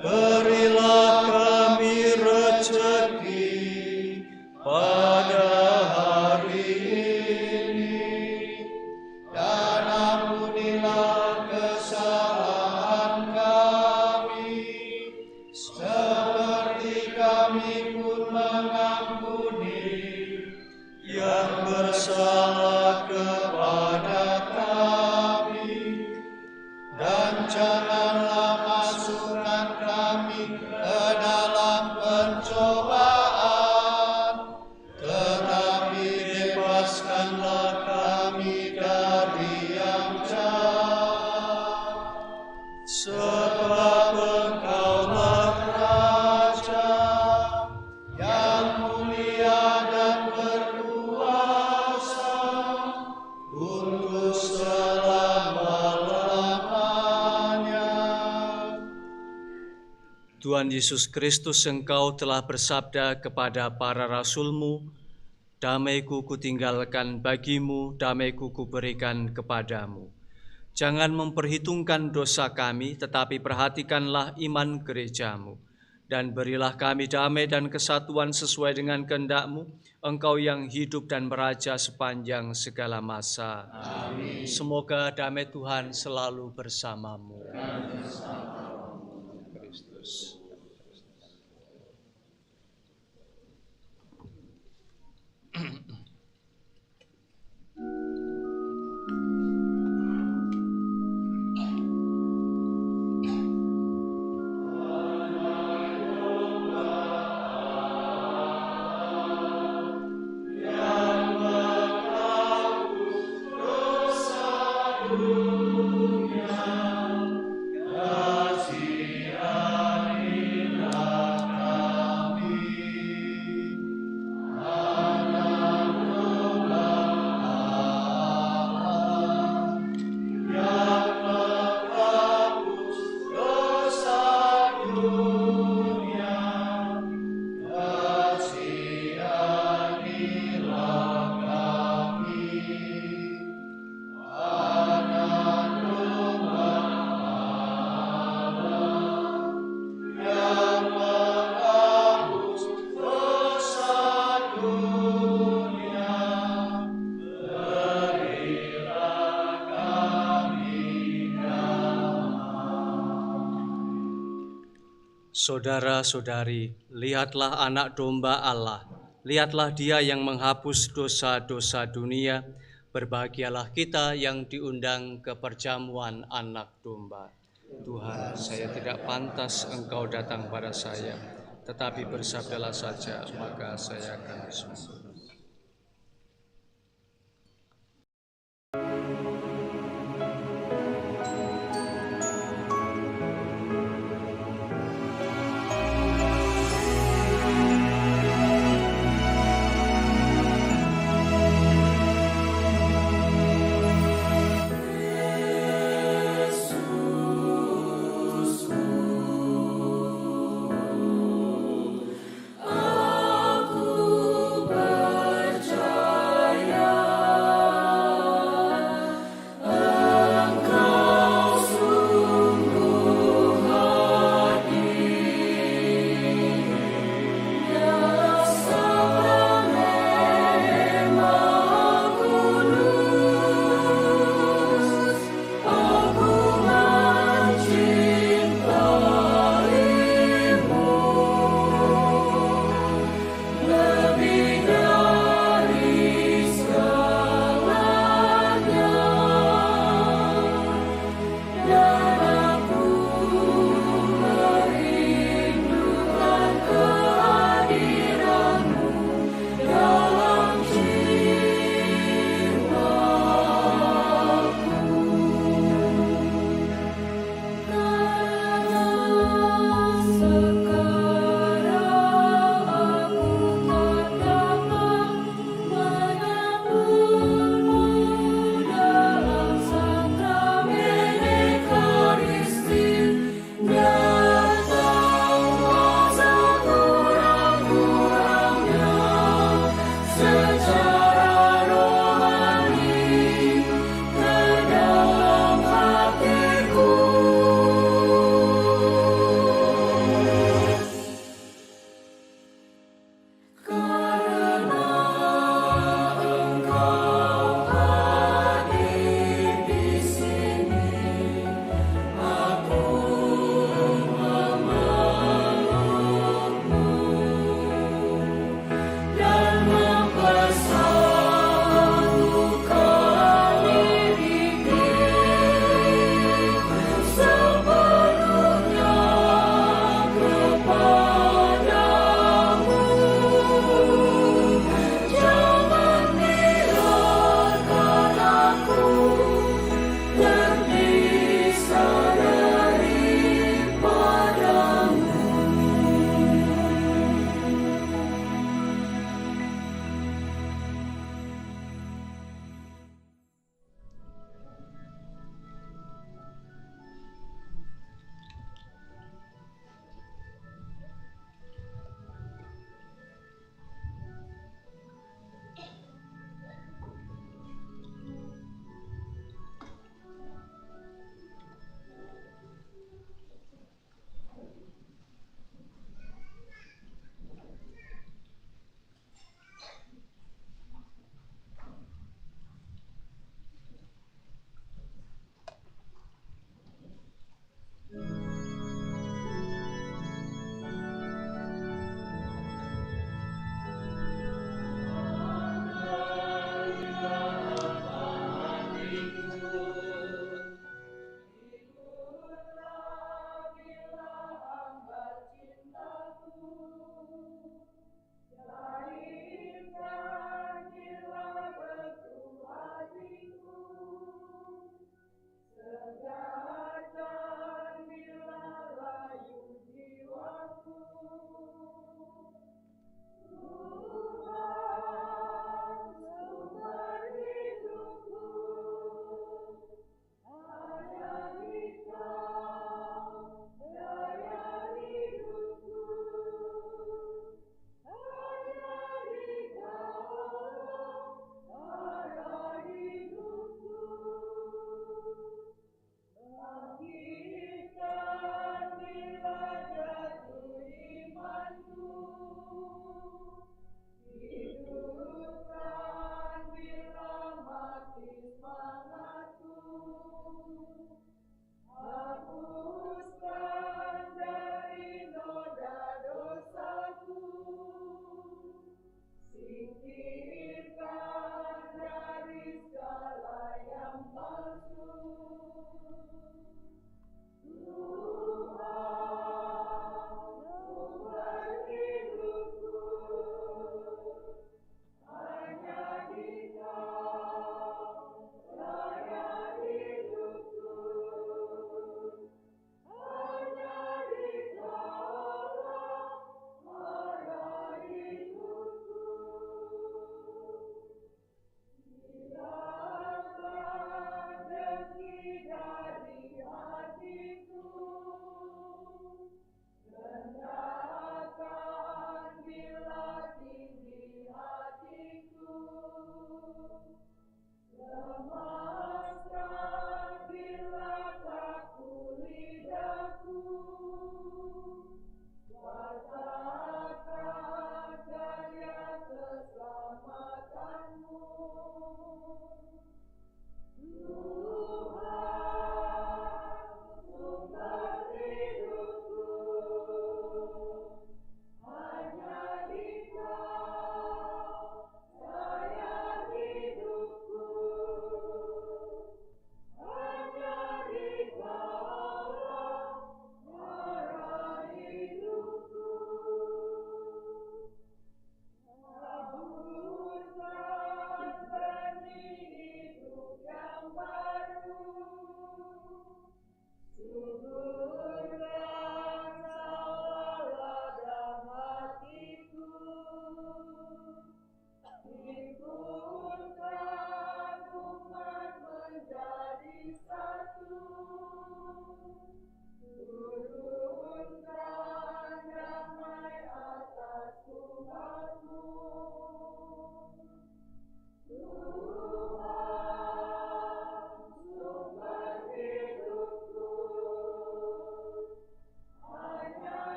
Berilah kami rezeki pada hari ini, dan ampunilah kesalahan kami, seperti kami pun mengampuni yang bersalah kepada kami, dan janganlah masukkan kami ke dalam pencobaan, tetapi bebaskanlah kami dari yang jahat. Sebab Engkaulah Raja yang mulia dan berkuasa untuk selama-lamanya. Tuhan Yesus Kristus, Engkau telah bersabda kepada para rasul-Mu, damai-Ku kutinggalkan bagimu, damai-Ku kuberikan kepadamu. Jangan memperhitungkan dosa kami, tetapi perhatikanlah iman gereja-Mu. Dan berilah kami damai dan kesatuan sesuai dengan kehendak-Mu, Engkau yang hidup dan meraja sepanjang segala masa. Amin. Semoga damai Tuhan selalu bersamamu. Kristus. Kasihani Saudara-saudari, lihatlah anak domba Allah. Lihatlah dia yang menghapus dosa-dosa dunia. Berbahagialah kita yang diundang ke perjamuan anak domba. Tuhan, saya tidak pantas Engkau datang pada saya, tetapi bersabdalah saja, maka saya akan sembuh.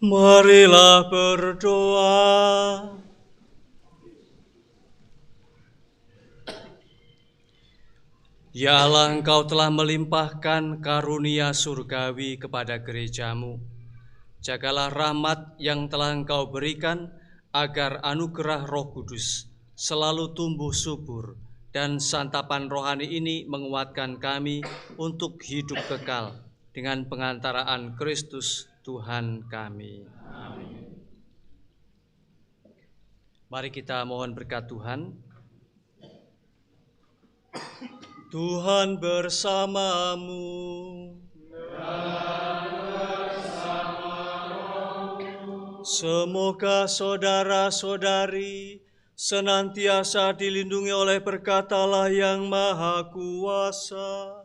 Marilah berdoa. Ya Allah, Engkau telah melimpahkan karunia surgawi kepada gerejamu. Jagalah rahmat yang telah Engkau berikan agar anugerah Roh Kudus selalu tumbuh subur dan santapan rohani ini menguatkan kami untuk hidup kekal dengan pengantaraan Kristus Tuhan kami. Amin. Mari kita mohon berkat Tuhan. Tuhan bersamamu. Semoga saudara-saudari senantiasa dilindungi oleh berkat Allah yang Maha Kuasa,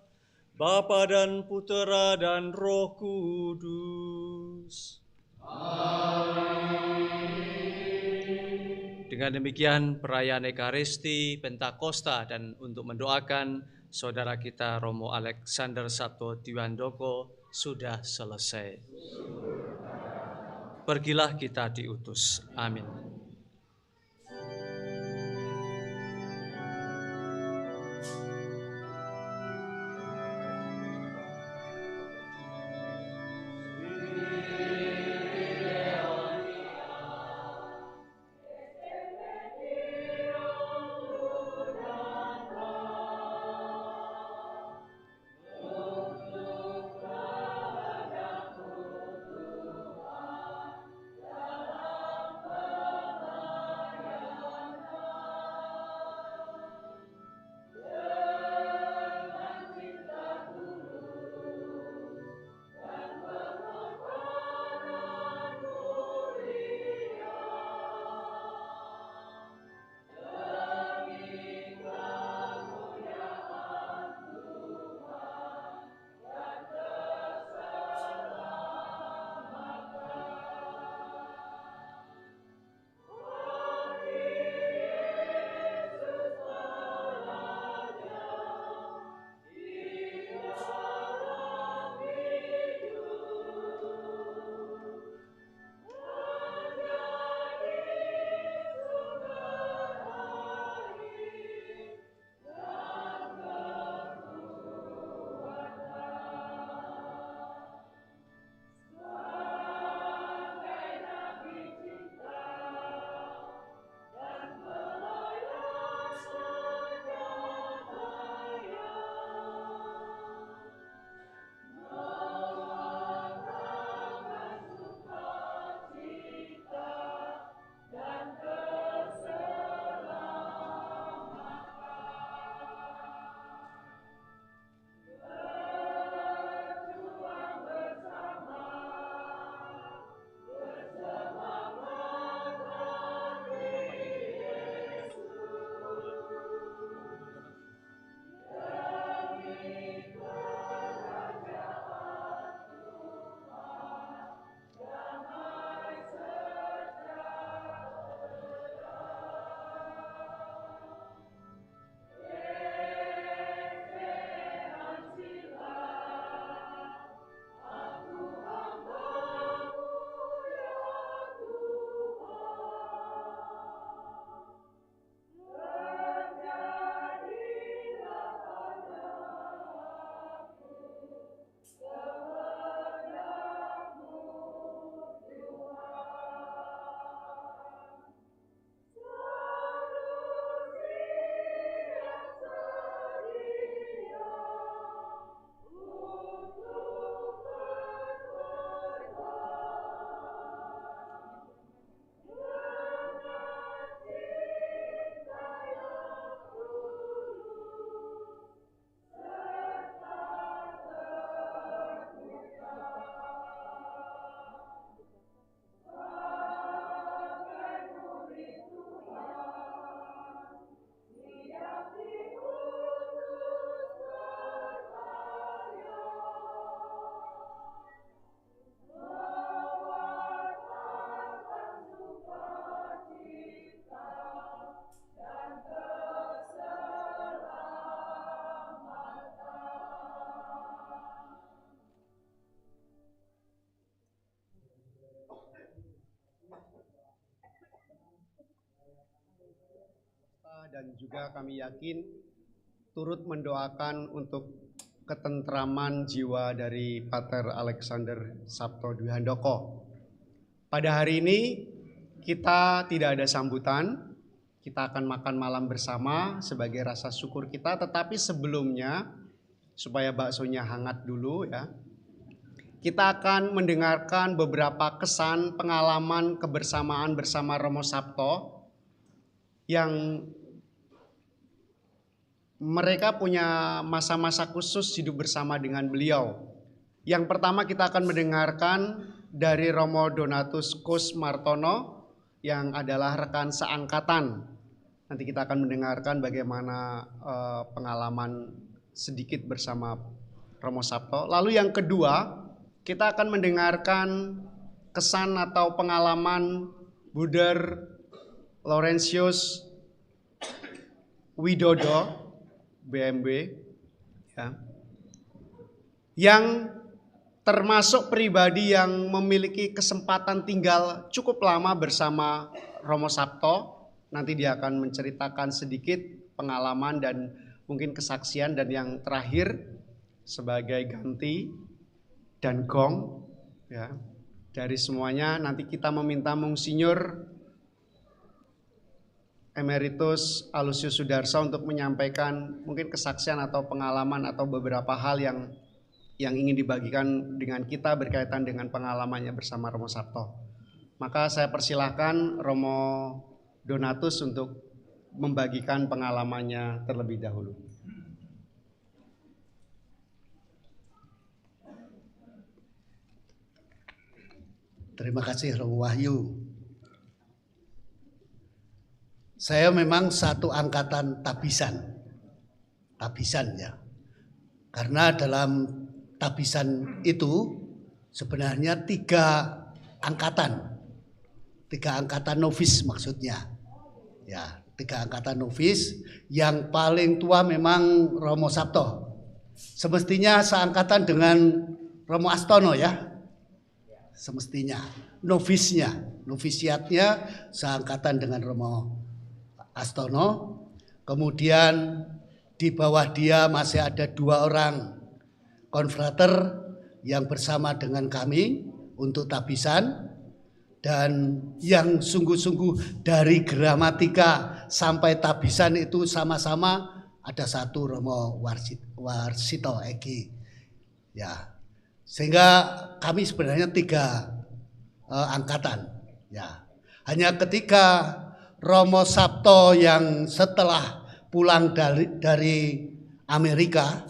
Bapa dan Putera dan Roh Kudus. Amin. Dengan demikian perayaan Ekaristi Pentakosta dan untuk mendoakan saudara kita Romo Alexander Sabto Dwiandoko sudah selesai. Pergilah kita diutus. Amin. dan juga kami yakin turut mendoakan untuk ketentraman jiwa dari Pater Alexander Sabto Dwi Handoko. Pada hari ini kita tidak ada sambutan, kita akan makan malam bersama sebagai rasa syukur kita, tetapi sebelumnya supaya baksonya hangat dulu ya. Kita akan mendengarkan beberapa kesan pengalaman kebersamaan bersama Romo Sabto yang mereka punya masa-masa khusus hidup bersama dengan beliau. Yang pertama kita akan mendengarkan dari Romo Donatus Kusmartono yang adalah rekan seangkatan. Nanti kita akan mendengarkan bagaimana pengalaman sedikit bersama Romo Sabto. Lalu yang kedua, kita akan mendengarkan kesan atau pengalaman Bruder Laurentius Widodo BMB ya, yang termasuk pribadi yang memiliki kesempatan tinggal cukup lama bersama Romo Sabto. Nanti dia akan menceritakan sedikit pengalaman dan mungkin kesaksian, dan yang terakhir sebagai ganti dan gong ya dari semuanya nanti kita meminta Monsinyur Emeritus Alusius Sudarso untuk menyampaikan mungkin kesaksian atau pengalaman atau beberapa hal yang ingin dibagikan dengan kita berkaitan dengan pengalamannya bersama Romo Sabto. Maka saya persilahkan Romo Donatus untuk membagikan pengalamannya terlebih dahulu. Terima kasih Romo Wahyu. Saya memang satu angkatan tabisan ya. Karena dalam tabisan itu sebenarnya tiga angkatan novis maksudnya. Ya, 3 angkatan novis, yang paling tua memang Romo Sabto. Semestinya seangkatan dengan Romo Astono ya. Semestinya novisiatnya seangkatan dengan Romo Astono. Kemudian di bawah dia masih ada 2 orang konfrater yang bersama dengan kami untuk tabisan, dan yang sungguh-sungguh dari gramatika sampai tabisan itu sama-sama ada 1 Romo Warsito Eki ya. Sehingga kami sebenarnya 3 angkatan ya. Hanya ketika Romo Sabto yang setelah pulang dari Amerika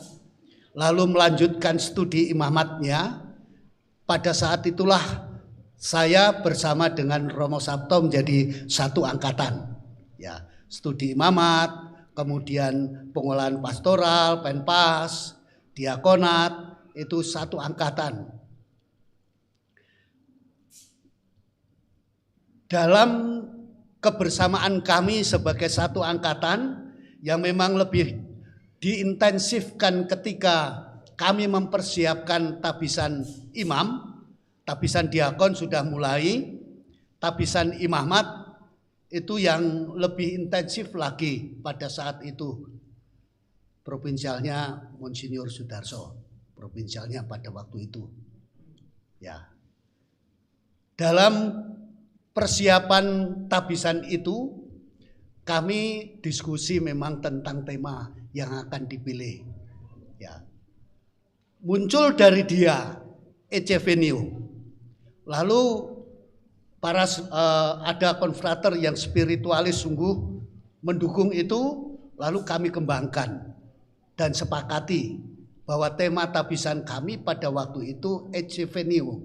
lalu melanjutkan studi imamatnya, pada saat itulah saya bersama dengan Romo Sabto menjadi 1 angkatan ya. Studi imamat, kemudian pengolahan pastoral, penpas, diakonat, itu 1 angkatan. Dalam kebersamaan kami sebagai 1 angkatan yang memang lebih diintensifkan ketika kami mempersiapkan tabisan imam, tabisan diakon sudah mulai, tabisan imamat itu yang lebih intensif lagi pada saat itu. Provinsialnya Monsinyur Sudarso, provinsialnya pada waktu itu. Ya. Dalam persiapan tabisan itu kami diskusi memang tentang tema yang akan dipilih. Ya. Muncul dari dia Ecce Venio. Lalu ada konfrater yang spiritualis sungguh mendukung itu, lalu kami kembangkan dan sepakati bahwa tema tabisan kami pada waktu itu Ecce Venio.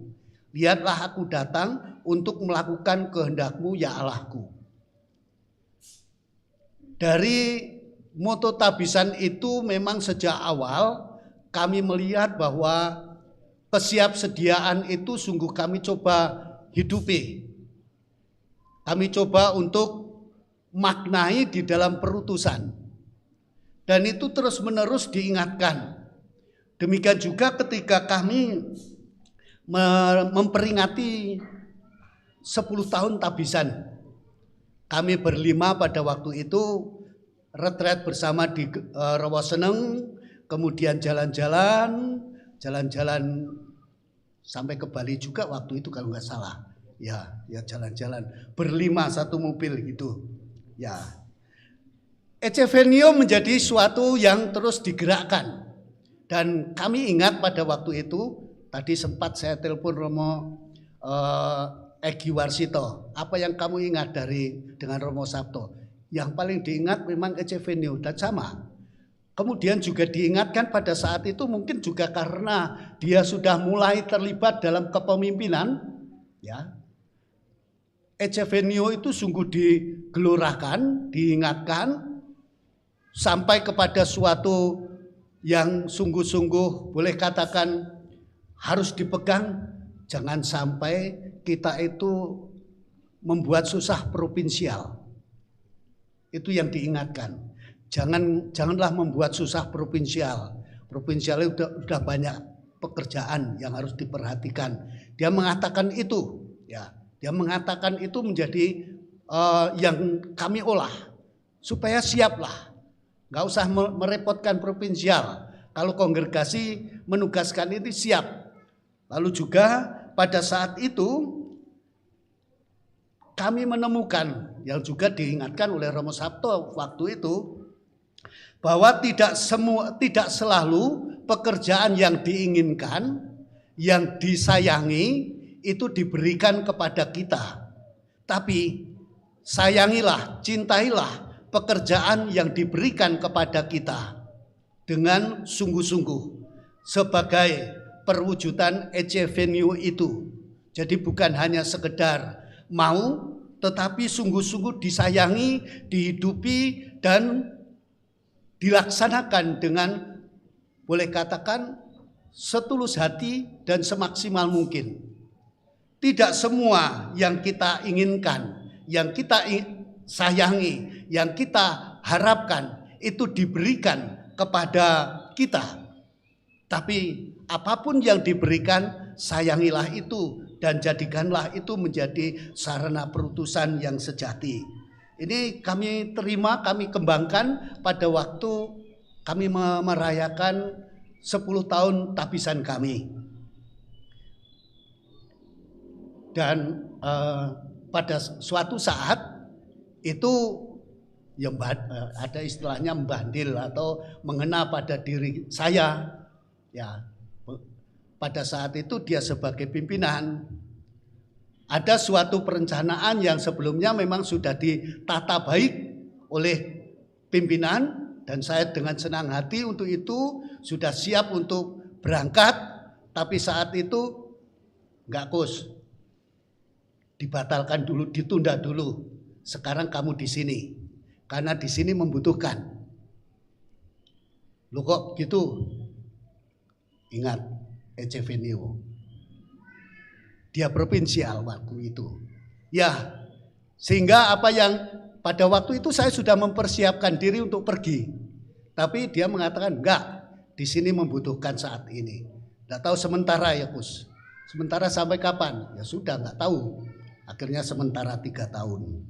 Lihatlah aku datang untuk melakukan kehendakmu ya Allahku. Dari moto tabisan itu memang sejak awal kami melihat bahwa kesiapsediaan itu sungguh kami coba hidupi. Kami coba untuk maknai di dalam perutusan. Dan itu terus-menerus diingatkan. Demikian juga ketika kami memperingati 10 tahun tabisan. Kami berlima pada waktu itu retret bersama di Rawaseneng, kemudian jalan-jalan sampai ke Bali juga waktu itu kalau nggak salah. Ya jalan-jalan berlima satu mobil gitu. Ya, Ecevenio menjadi suatu yang terus digerakkan. Dan kami ingat pada waktu itu, tadi sempat saya telepon Romo Egi Warsito. Apa yang kamu ingat dengan Romo Sabto? Yang paling diingat memang Ecevenio dan sama. Kemudian juga diingatkan pada saat itu mungkin juga karena dia sudah mulai terlibat dalam kepemimpinan, ya. Ecevenio itu sungguh digelorakan, diingatkan sampai kepada suatu yang sungguh-sungguh boleh katakan harus dipegang. Jangan sampai kita itu membuat susah provinsial. Itu yang diingatkan. Janganlah membuat susah provinsial. Provinsial udah banyak pekerjaan yang harus diperhatikan. Dia mengatakan itu, ya. Dia mengatakan itu menjadi yang kami olah supaya siaplah. Nggak usah merepotkan provinsial. Kalau kongregasi menugaskan itu siap. Lalu juga pada saat itu kami menemukan yang juga diingatkan oleh Romo Sabto waktu itu, bahwa tidak selalu pekerjaan yang diinginkan, yang disayangi itu diberikan kepada kita. Tapi sayangilah, cintailah pekerjaan yang diberikan kepada kita dengan sungguh-sungguh sebagai perwujudan Ecevenio itu. Jadi bukan hanya sekedar mau, tetapi sungguh-sungguh disayangi, dihidupi, dan dilaksanakan dengan boleh katakan setulus hati dan semaksimal mungkin. Tidak semua yang kita inginkan, yang kita sayangi, yang kita harapkan itu diberikan kepada kita. Tapi apapun yang diberikan, sayangilah itu dan jadikanlah itu menjadi sarana perutusan yang sejati. Ini kami terima, kami kembangkan pada waktu kami merayakan 10 tahun tabisan kami. Dan pada suatu saat itu ya ada istilahnya membandil atau mengena pada diri saya. Ya, pada saat itu dia sebagai pimpinan. Ada suatu perencanaan yang sebelumnya memang sudah ditata baik oleh pimpinan dan saya dengan senang hati untuk itu sudah siap untuk berangkat, tapi saat itu enggak Kus, dibatalkan dulu, ditunda dulu. Sekarang kamu di sini karena di sini membutuhkan. Loh kok gitu? Ingat Ecevenio. Dia provinsial waktu itu. Ya, sehingga apa yang pada waktu itu saya sudah mempersiapkan diri untuk pergi. Tapi dia mengatakan enggak, di sini membutuhkan saat ini. Enggak tahu sementara ya Kus. Sementara sampai kapan? Ya sudah enggak tahu. Akhirnya sementara 3 tahun.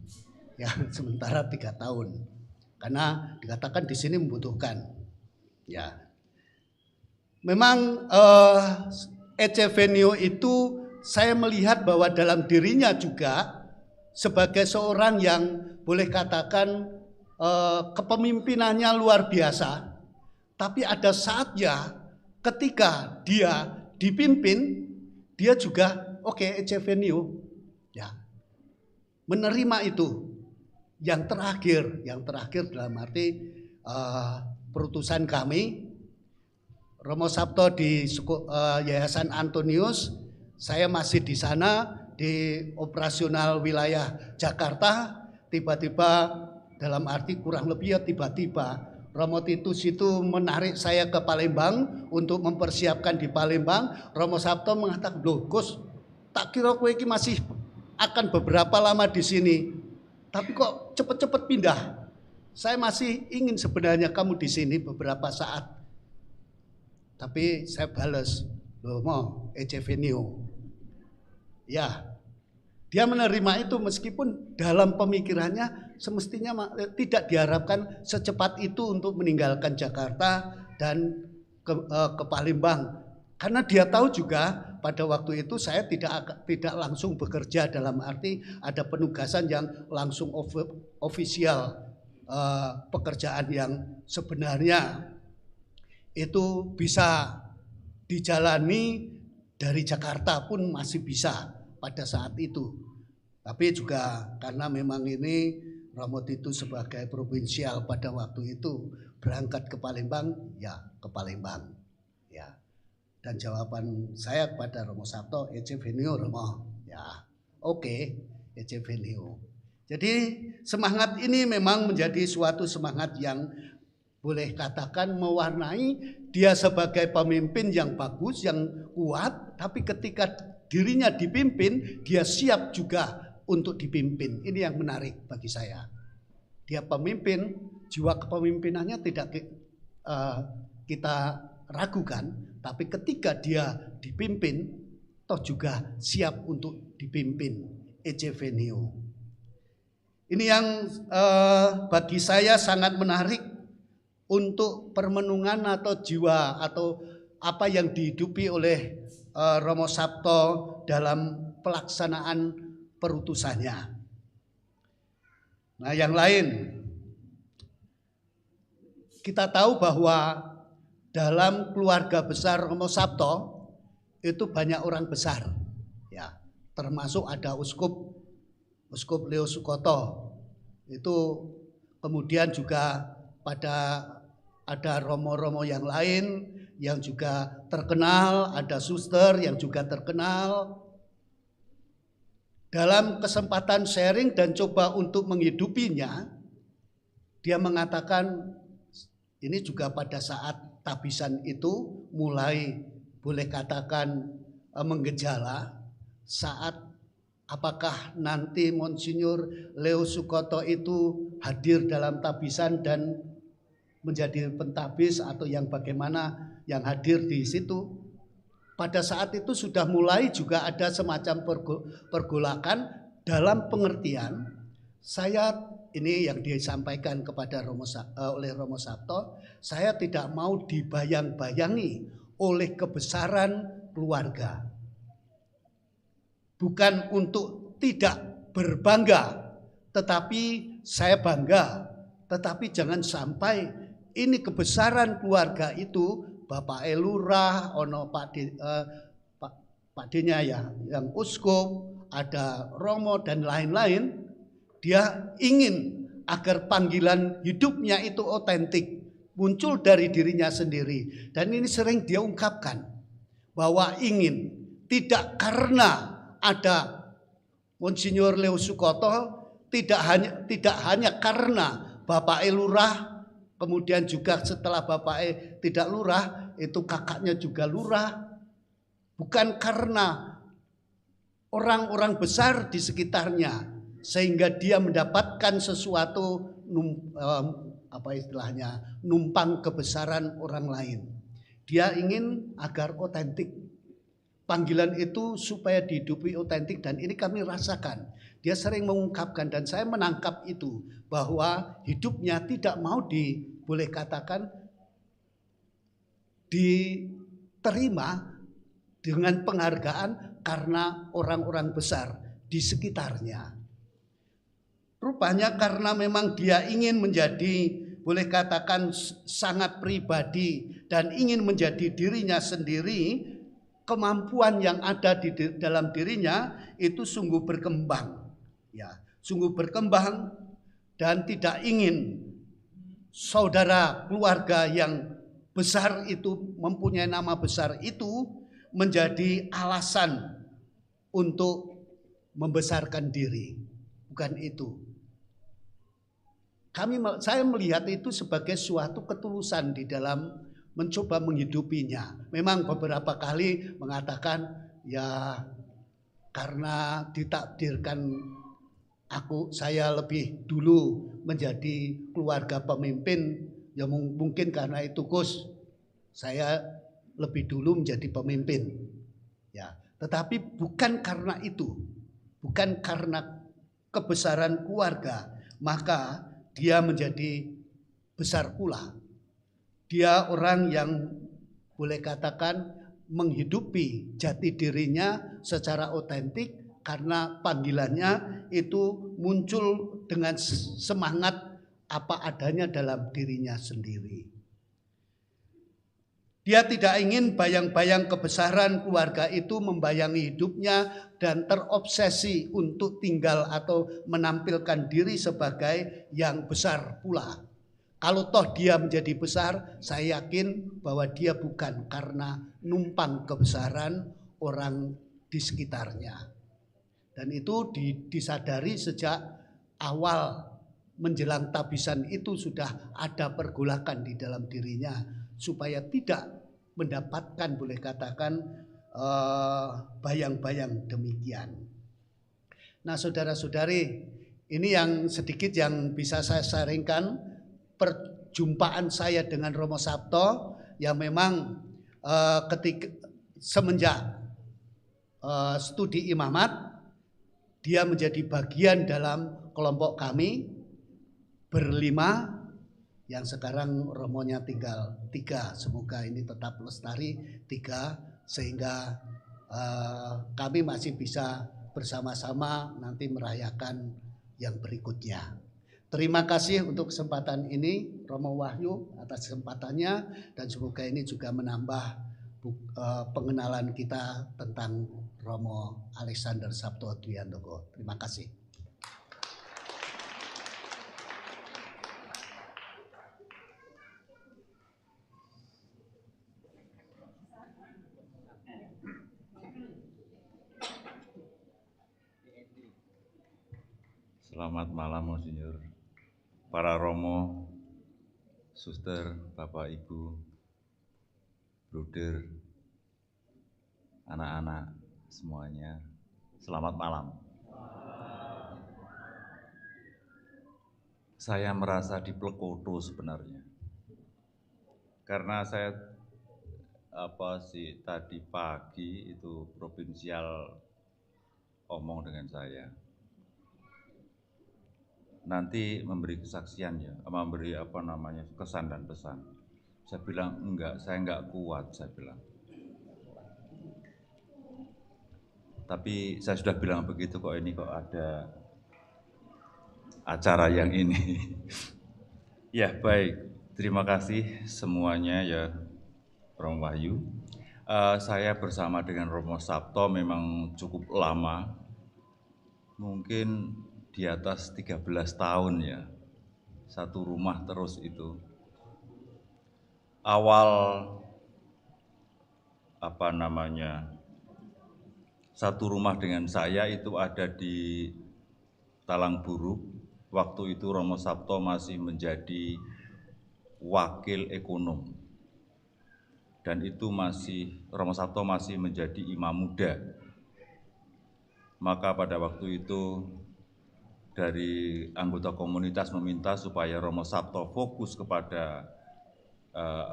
Ya, sementara 3 tahun. Karena dikatakan di sini membutuhkan. Ya. Memang Ecevenio itu saya melihat bahwa dalam dirinya juga sebagai seorang yang boleh katakan kepemimpinannya luar biasa. Tapi ada saatnya ketika dia dipimpin, dia juga oke, Ecevenio ya menerima itu. Yang terakhir dalam arti perutusan kami, Romo Sabto di Yayasan Antonius, saya masih di sana di operasional wilayah Jakarta. Tiba-tiba dalam arti kurang lebih ya tiba-tiba Romo Titus itu menarik saya ke Palembang untuk mempersiapkan di Palembang. Romo Sabto mengatakan, "Loh Gus, tak kira kowe iki masih akan beberapa lama di sini. Tapi kok cepet-cepet pindah? Saya masih ingin sebenarnya kamu di sini beberapa saat." Tapi saya balas, "Loh mau Ecevenio." Ya, Dia menerima itu meskipun dalam pemikirannya semestinya tidak diharapkan secepat itu untuk meninggalkan Jakarta dan ke Palembang. Karena dia tahu juga pada waktu itu saya tidak langsung bekerja, dalam arti ada penugasan yang langsung ofisial, pekerjaan yang sebenarnya itu bisa dijalani dari Jakarta pun masih bisa pada saat itu. Tapi juga karena memang ini Romo Titus sebagai provinsial pada waktu itu berangkat ke Palembang, ya ke Palembang. Ya. Dan jawaban saya kepada Romo Sabto, ece venio Romo. Ya, oke, ece venio. Jadi semangat ini memang menjadi suatu semangat yang boleh katakan mewarnai dia sebagai pemimpin yang bagus, yang kuat, tapi ketika dirinya dipimpin, dia siap juga untuk dipimpin. Ini yang menarik bagi saya. Dia pemimpin, jiwa kepemimpinannya tidak kita ragukan, tapi ketika dia dipimpin, toh juga siap untuk dipimpin. Ece venio. Ini yang bagi saya sangat menarik untuk permenungan atau jiwa atau apa yang dihidupi oleh Romo Sabto dalam pelaksanaan perutusannya. Nah, yang lain, kita tahu bahwa dalam keluarga besar Romo Sabto itu banyak orang besar, ya, termasuk ada Uskup Leo Sukoto. Itu kemudian juga ada romo-romo yang lain yang juga terkenal, ada suster yang juga terkenal. Dalam kesempatan sharing dan coba untuk menghidupinya, dia mengatakan ini juga pada saat tabisan itu mulai boleh katakan menggejala, saat apakah nanti Monsinyur Leo Sukoto itu hadir dalam tabisan dan menjadi pentabis atau yang bagaimana yang hadir di situ. Pada saat itu sudah mulai juga ada semacam pergolakan dalam pengertian saya ini yang disampaikan kepada oleh Romo Sabto, saya tidak mau dibayang-bayangi oleh kebesaran keluarga. Bukan untuk tidak berbangga, tetapi saya bangga. Tetapi jangan sampai ini kebesaran keluarga itu, Bapak Lurah, ono Pak D-nya ya, yang uskup, ada Romo dan lain-lain. Dia ingin agar panggilan hidupnya itu otentik, muncul dari dirinya sendiri. Dan ini sering dia ungkapkan bahwa ingin tidak karena ada Monsinyur Leo Sukoto, tidak hanya karena Bapak Lurah, kemudian juga setelah Bapak tidak lurah, itu kakaknya juga lurah. Bukan karena orang-orang besar di sekitarnya, sehingga dia mendapatkan sesuatu numpang kebesaran orang lain. Dia ingin agar otentik. Panggilan itu supaya dihidupi otentik, dan ini kami rasakan. Dia sering mengungkapkan dan saya menangkap itu, bahwa hidupnya tidak mau boleh katakan diterima dengan penghargaan karena orang-orang besar di sekitarnya. Rupanya karena memang dia ingin menjadi, boleh katakan sangat pribadi dan ingin menjadi dirinya sendiri, kemampuan yang ada di dalam dirinya itu sungguh berkembang. Ya, sungguh berkembang dan tidak ingin saudara keluarga yang besar itu, mempunyai nama besar itu, menjadi alasan untuk membesarkan diri. Bukan itu. Saya melihat itu sebagai suatu ketulusan di dalam mencoba menghidupinya. Memang beberapa kali mengatakan, ya karena ditakdirkan saya lebih dulu menjadi keluarga pemimpin, ya mungkin karena itu Gus, saya lebih dulu menjadi pemimpin. Ya, tetapi bukan karena itu. bukan karena kebesaran keluarga, maka dia menjadi besar pula. Dia orang yang boleh katakan menghidupi jati dirinya secara otentik karena panggilannya itu muncul dengan semangat apa adanya dalam dirinya sendiri. Dia tidak ingin bayang-bayang kebesaran keluarga itu membayangi hidupnya dan terobsesi untuk tinggal atau menampilkan diri sebagai yang besar pula. Kalau toh dia menjadi besar, saya yakin bahwa dia bukan karena numpang kebesaran orang di sekitarnya. Dan itu disadari sejak awal menjelang tabisan itu sudah ada pergolakan di dalam dirinya supaya tidak mendapatkan boleh katakan bayang-bayang demikian. Nah saudara-saudari, ini yang sedikit yang bisa saya sharingkan perjumpaan saya dengan Romo Sabto yang memang ketika semenjak studi imamat dia menjadi bagian dalam kelompok kami berlima yang sekarang romonya tinggal 3. Semoga ini tetap lestari 3 sehingga kami masih bisa bersama-sama nanti merayakan yang berikutnya. Terima kasih untuk kesempatan ini Romo Wahyu atas kesempatannya dan semoga ini juga menambah pengenalan kita tentang Romo Alexander Sabto Dwiandoko. Terima kasih. Selamat malam Monsinyur, para Romo, Suster, Bapak Ibu, Bruder, anak-anak semuanya, selamat malam. Saya merasa diplekoto sebenarnya, karena saya tadi pagi itu provinsial omong dengan saya. Nanti memberi kesaksian ya, memberi kesan dan pesan. Saya bilang enggak, saya enggak kuat, saya bilang. Tapi saya sudah bilang begitu kok ini kok ada acara yang ini. Ya baik, terima kasih semuanya ya Romo Wahyu. Saya bersama dengan Romo Sabto memang cukup lama, mungkin di atas 13 tahun ya, satu rumah terus itu. Awal satu rumah dengan saya itu ada di Talang Buruk. Waktu itu Romo Sabto masih menjadi wakil ekonom. Dan itu Romo Sabto masih menjadi imam muda. Maka pada waktu itu dari anggota komunitas meminta supaya Romo Sabto fokus kepada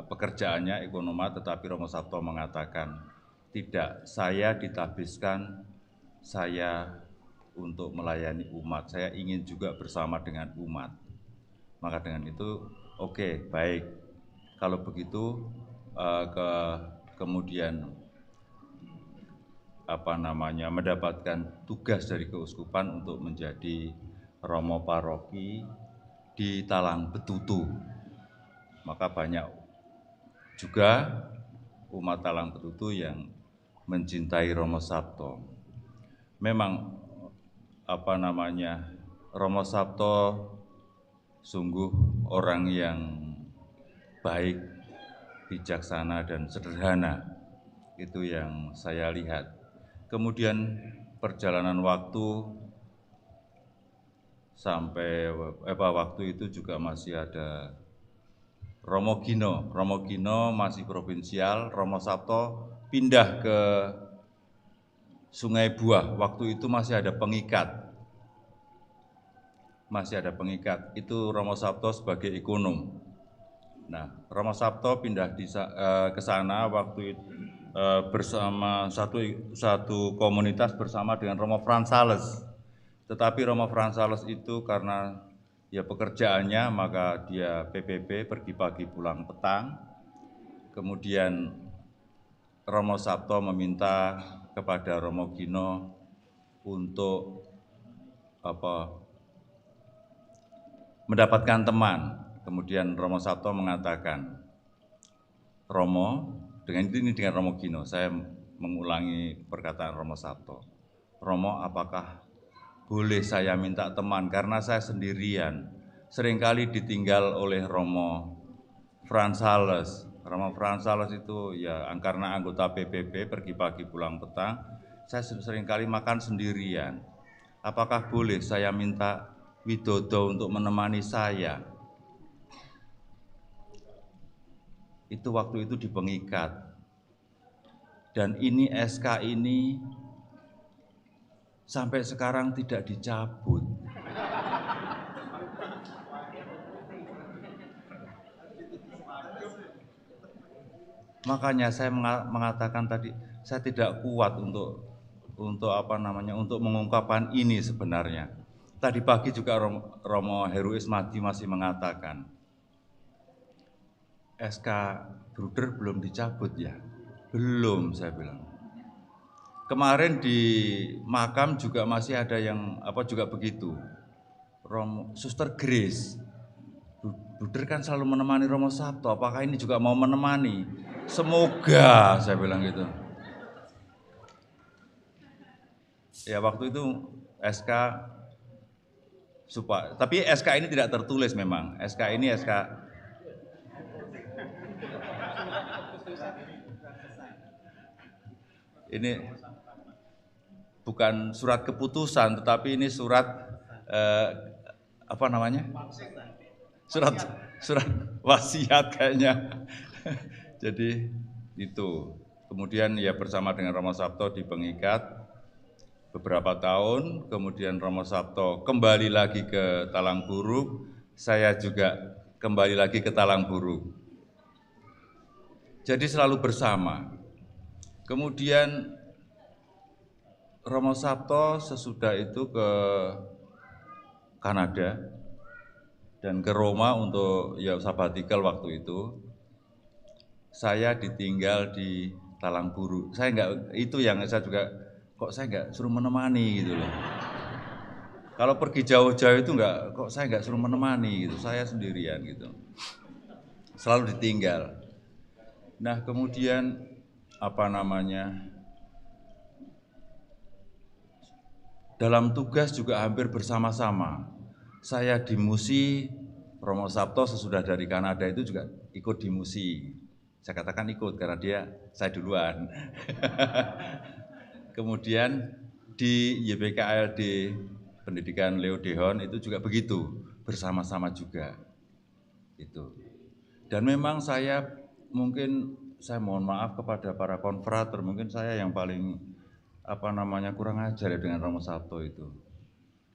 pekerjaannya ekonomat, tetapi Romo Sabto mengatakan, tidak, saya ditabiskan saya untuk melayani umat, saya ingin juga bersama dengan umat. Maka dengan itu, oke, baik, kalau begitu kemudian mendapatkan tugas dari keuskupan untuk menjadi Romo Paroki di Talang Betutu. Maka banyak juga umat Talang Betutu yang mencintai Romo Sabto. Memang Romo Sabto sungguh orang yang baik, bijaksana dan sederhana. Itu yang saya lihat. Kemudian perjalanan waktu sampai waktu itu juga masih ada Romo Gino. Romo Gino masih provinsial, Romo Sabto pindah ke Sungai Buah. Waktu itu masih ada pengikat. Itu Romo Sabto sebagai ekonom. Nah, Romo Sabto pindah ke sana waktu itu bersama satu komunitas bersama dengan Romo Frans Sales. Tetapi Romo Frans Sales itu karena ya pekerjaannya maka dia PPP, pergi pagi pulang petang. Kemudian Romo Sabto meminta kepada Romo Gino untuk mendapatkan teman. Kemudian Romo Sabto mengatakan, Romo, dengan Romo Gino, saya mengulangi perkataan Romo Sabto. Romo, apakah boleh saya minta teman karena saya sendirian, seringkali ditinggal oleh Romo Frans Sales. Romo Frans Sales itu ya karena anggota PPP pergi pagi pulang petang, saya seringkali makan sendirian. Apakah boleh saya minta Widodo untuk menemani saya? Itu waktu itu di pengikat. Dan ini SK ini sampai sekarang tidak dicabut. Makanya saya mengatakan tadi, saya tidak kuat untuk mengungkapkan ini sebenarnya. Tadi pagi juga Romo Heru Ismadi masih mengatakan, SK Bruder belum dicabut ya? Belum, saya bilang. Kemarin di makam juga masih ada yang juga begitu. Suster Grace, Bruder kan selalu menemani Romo Sabto, apakah ini juga mau menemani? Semoga, saya bilang gitu. Ya waktu itu SK tapi SK ini tidak tertulis memang. SK ini ini bukan surat keputusan, tetapi ini surat Surat wasiat kayaknya. Jadi itu. Kemudian ya bersama dengan Romo Sabto di pengikat beberapa tahun, kemudian Romo Sabto kembali lagi ke Talang Buruk, saya juga kembali lagi ke Talang Buruk. Jadi selalu bersama. Kemudian Romo Sabto sesudah itu ke Kanada dan ke Roma untuk sabbatical waktu itu. Saya ditinggal di Talang Buruk. Saya nggak suruh menemani gitu loh. Kalau pergi jauh-jauh itu saya nggak suruh menemani gitu. Saya sendirian gitu. Selalu ditinggal. Nah, kemudian dalam tugas juga hampir bersama-sama. Saya di Musi, Romo Sabto sesudah dari Kanada itu juga ikut di Musi. Saya katakan ikut karena saya duluan. Kemudian di YPKLD Pendidikan Leo Dehon itu juga begitu, bersama-sama juga. Itu. Dan memang saya mohon maaf kepada para konfrater, mungkin saya yang paling kurang ajar ya dengan Romo Sabto itu.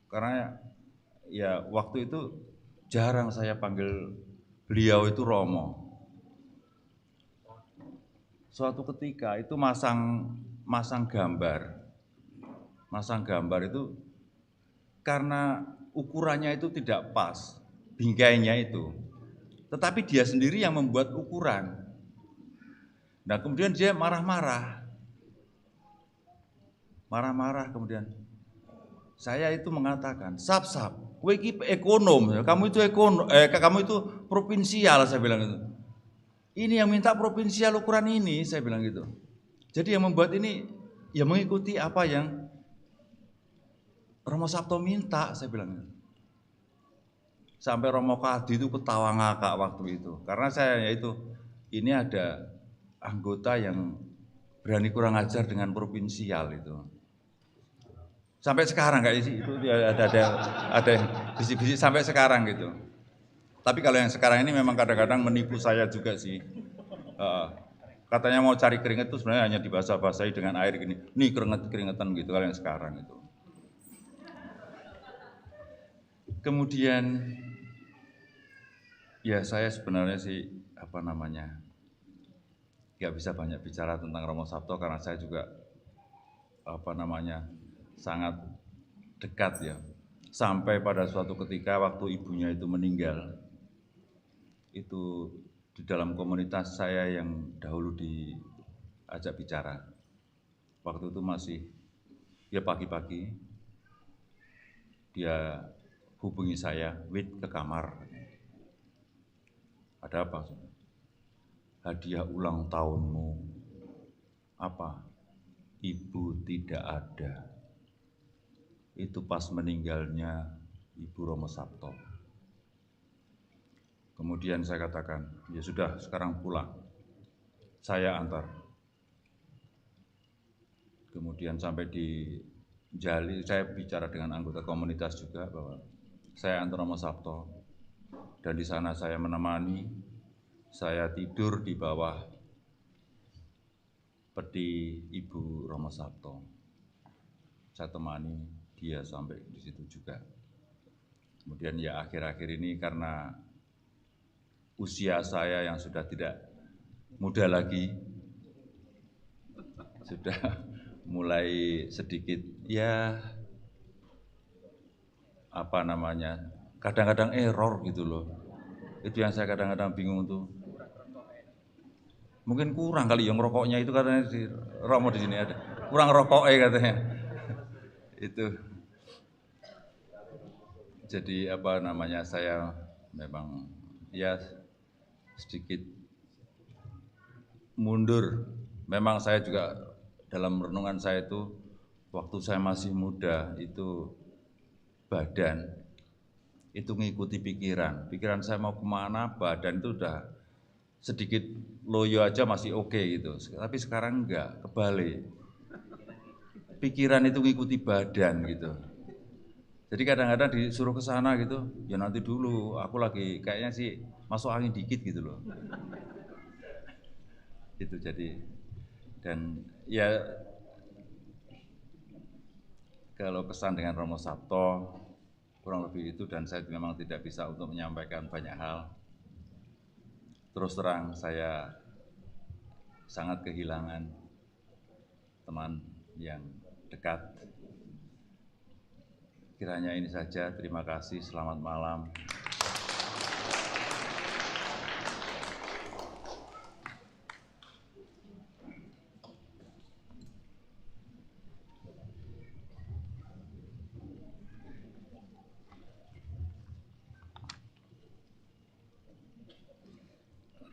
Karena ya waktu itu jarang saya panggil beliau itu Romo. Suatu ketika itu masang gambar itu karena ukurannya itu tidak pas, bingkainya itu. Tetapi dia sendiri yang membuat ukuran. Nah, kemudian dia marah-marah kemudian. Saya itu mengatakan, Sap, kowe iki ekonom, kamu itu provinsial, saya bilang itu. Ini yang minta provinsial ukuran ini, saya bilang gitu. Jadi yang membuat ini ya mengikuti apa yang Romo Sabto minta, saya bilang gitu. Sampai Romo Kadi itu ketawa ngakak waktu itu. Karena ini ada anggota yang berani kurang ajar dengan provinsial itu. Sampai sekarang kayak itu ada bisik-bisik sampai sekarang gitu. Tapi kalau yang sekarang ini memang kadang-kadang menipu saya juga sih. Katanya mau cari keringet itu sebenarnya hanya dibasah-basahi dengan air gini. Nih keringetan gitu kalau yang sekarang itu. Kemudian ya saya sebenarnya sih nggak bisa banyak bicara tentang Romo Sabto karena saya juga sangat dekat ya. Sampai pada suatu ketika waktu ibunya itu meninggal, itu di dalam komunitas saya yang dahulu diajak bicara. Waktu itu masih ya pagi-pagi dia hubungi saya, "Wid, ke kamar." "Ada apa?" "Hadiah ulang tahunmu." "Apa?" "Ibu tidak ada." Itu pas meninggalnya Ibu Romo Sabto. Kemudian saya katakan, "Ya sudah, sekarang pulang. Saya antar." Kemudian sampai di Jali, saya bicara dengan anggota komunitas juga bahwa saya antar Romo Sabto. Dan di sana saya menemani, saya tidur di bawah peti Ibu Romo Sabto. Saya temani dia sampai di situ juga. Kemudian ya akhir-akhir ini karena usia saya yang sudah tidak muda lagi, sudah mulai sedikit ya kadang-kadang error gitu loh. Itu yang saya kadang-kadang bingung tuh. Mungkin kurang kali yang rokoknya itu katanya di Romo di sini ada. Kurang rokoknya katanya. Itu. Jadi saya memang ya sedikit mundur. Memang saya juga dalam renungan saya itu waktu saya masih muda itu badan itu ngikuti pikiran. Pikiran saya mau kemana, badan itu udah sedikit loyo aja masih oke gitu. Tapi sekarang enggak, kebalik. Pikiran itu ngikuti badan gitu. Jadi kadang-kadang disuruh ke sana gitu, ya nanti dulu, aku lagi kayaknya sih masuk angin dikit gitu loh. Itu jadi, dan ya kalau pesan dengan Romo Sabto kurang lebih itu, dan saya memang tidak bisa untuk menyampaikan banyak hal. Terus terang saya sangat kehilangan teman yang dekat. Kiranya ini saja, terima kasih, selamat malam.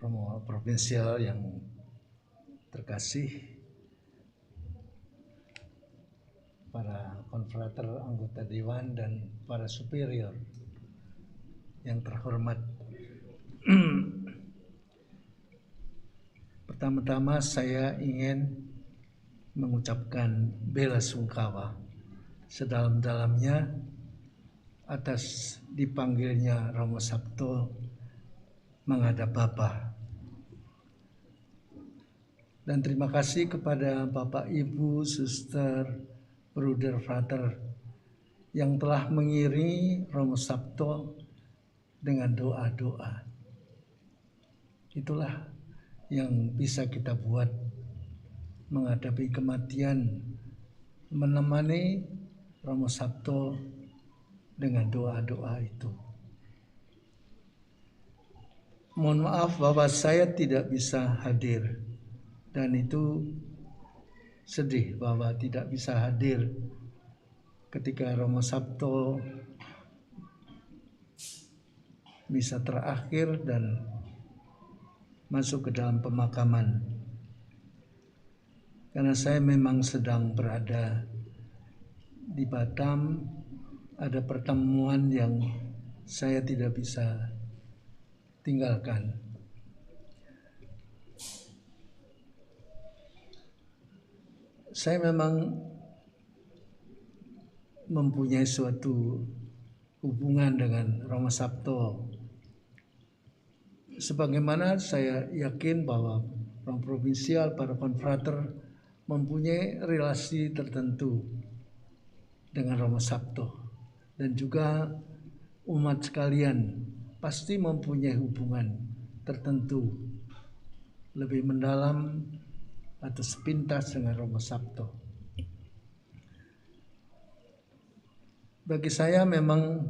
Romo Provinsial yang terkasih, para konfrater anggota dewan dan para superior yang terhormat. Pertama-tama saya ingin mengucapkan bela sungkawa sedalam-dalamnya atas dipanggilnya Romo Sabto menghadap Bapak. Dan terima kasih kepada Bapak, Ibu, Suster, Bruder, Frater yang telah mengiringi Romo Sabto dengan doa-doa. Itulah yang bisa kita buat menghadapi kematian, menemani Romo Sabto dengan doa-doa itu. Mohon maaf bahwa saya tidak bisa hadir, dan itu sedih bahwa tidak bisa hadir ketika Romo Sabto bisa terakhir dan masuk ke dalam pemakaman. Karena saya memang sedang berada di Batam, ada pertemuan yang saya tidak bisa tinggalkan. Saya memang mempunyai suatu hubungan dengan Romo Sabto. Sebagaimana saya yakin bahwa Romo Provinsial, para konfrater mempunyai relasi tertentu dengan Romo Sabto. Dan juga umat sekalian pasti mempunyai hubungan tertentu lebih mendalam atau sepintas dengan Romo Sabto. Bagi saya memang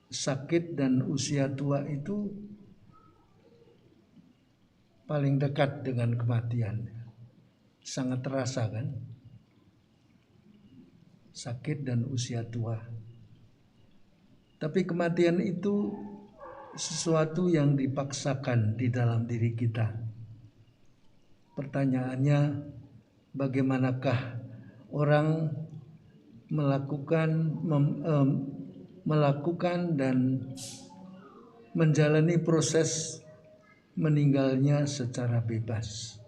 sakit dan usia tua itu paling dekat dengan kematian. Sangat terasa kan? Sakit dan usia tua. Tapi kematian itu sesuatu yang dipaksakan di dalam diri kita. Pertanyaannya, bagaimanakah orang melakukan dan menjalani proses meninggalnya secara bebas.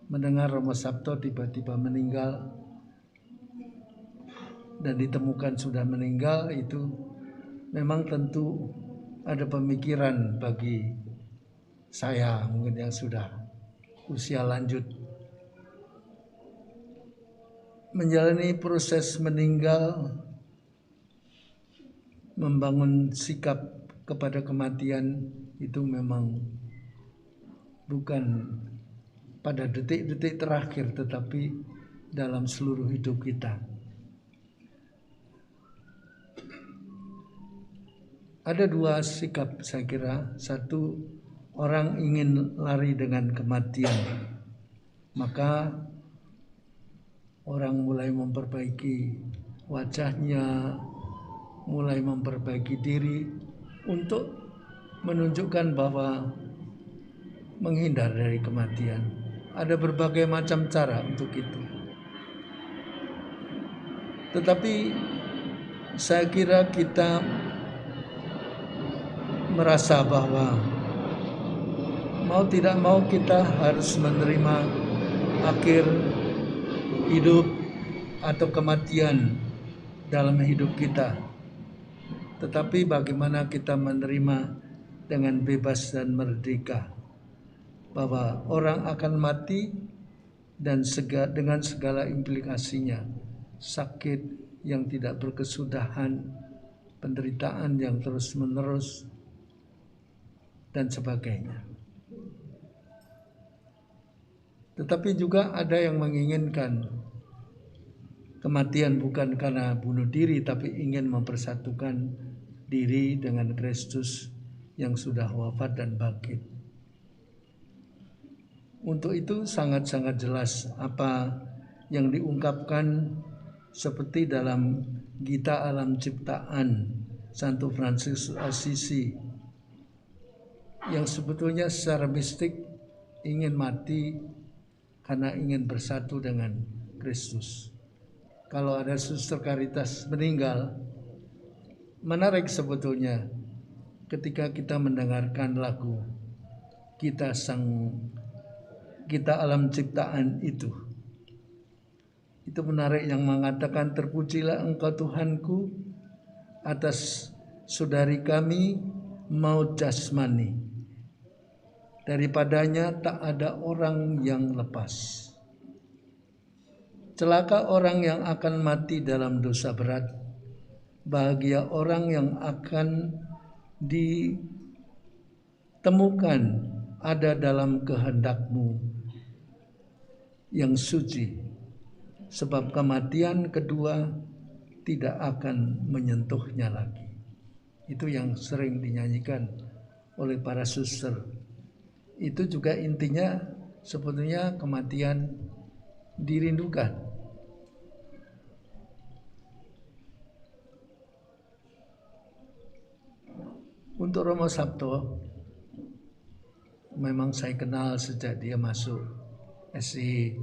Mendengar Romo Sabto tiba-tiba meninggal dan ditemukan sudah meninggal, itu memang tentu ada pemikiran bagi saya mungkin yang sudah usia lanjut. Menjalani proses meninggal, membangun sikap kepada kematian itu memang bukan pada detik-detik terakhir, tetapi dalam seluruh hidup kita. Ada dua sikap saya kira. Satu, orang ingin lari dengan kematian, maka orang mulai memperbaiki wajahnya, mulai memperbaiki diri untuk menunjukkan bahwa menghindar dari kematian. Ada berbagai macam cara untuk itu. Tetapi saya kira kita merasa bahwa mau tidak mau kita harus menerima akhir hidup atau kematian dalam hidup kita. Tetapi bagaimana kita menerima dengan bebas dan merdeka bahwa orang akan mati dan dengan segala implikasinya, sakit yang tidak berkesudahan, penderitaan yang terus-menerus, dan sebagainya. Tetapi juga ada yang menginginkan kematian bukan karena bunuh diri, tapi ingin mempersatukan diri dengan Kristus yang sudah wafat dan bangkit. Untuk itu sangat-sangat jelas apa yang diungkapkan seperti dalam Gita Alam Ciptaan Santo Fransiskus Assisi, yang sebetulnya secara mistik ingin mati karena ingin bersatu dengan Kristus. Kalau ada suster Caritas meninggal, menarik sebetulnya ketika kita mendengarkan lagu Gita Alam Ciptaan itu. Itu menarik, yang mengatakan, terpujilah Engkau Tuhanku atas saudari kami maut jasmani. Daripadanya tak ada orang yang lepas. Celaka orang yang akan mati dalam dosa berat. Bahagia orang yang akan ditemukan ada dalam kehendak-Mu yang suci. Sebab kematian kedua tidak akan menyentuhnya lagi. Itu yang sering dinyanyikan oleh para suster. Itu juga intinya sebetulnya kematian dirindukan. Untuk Romo Sabto, memang saya kenal sejak dia masuk SI.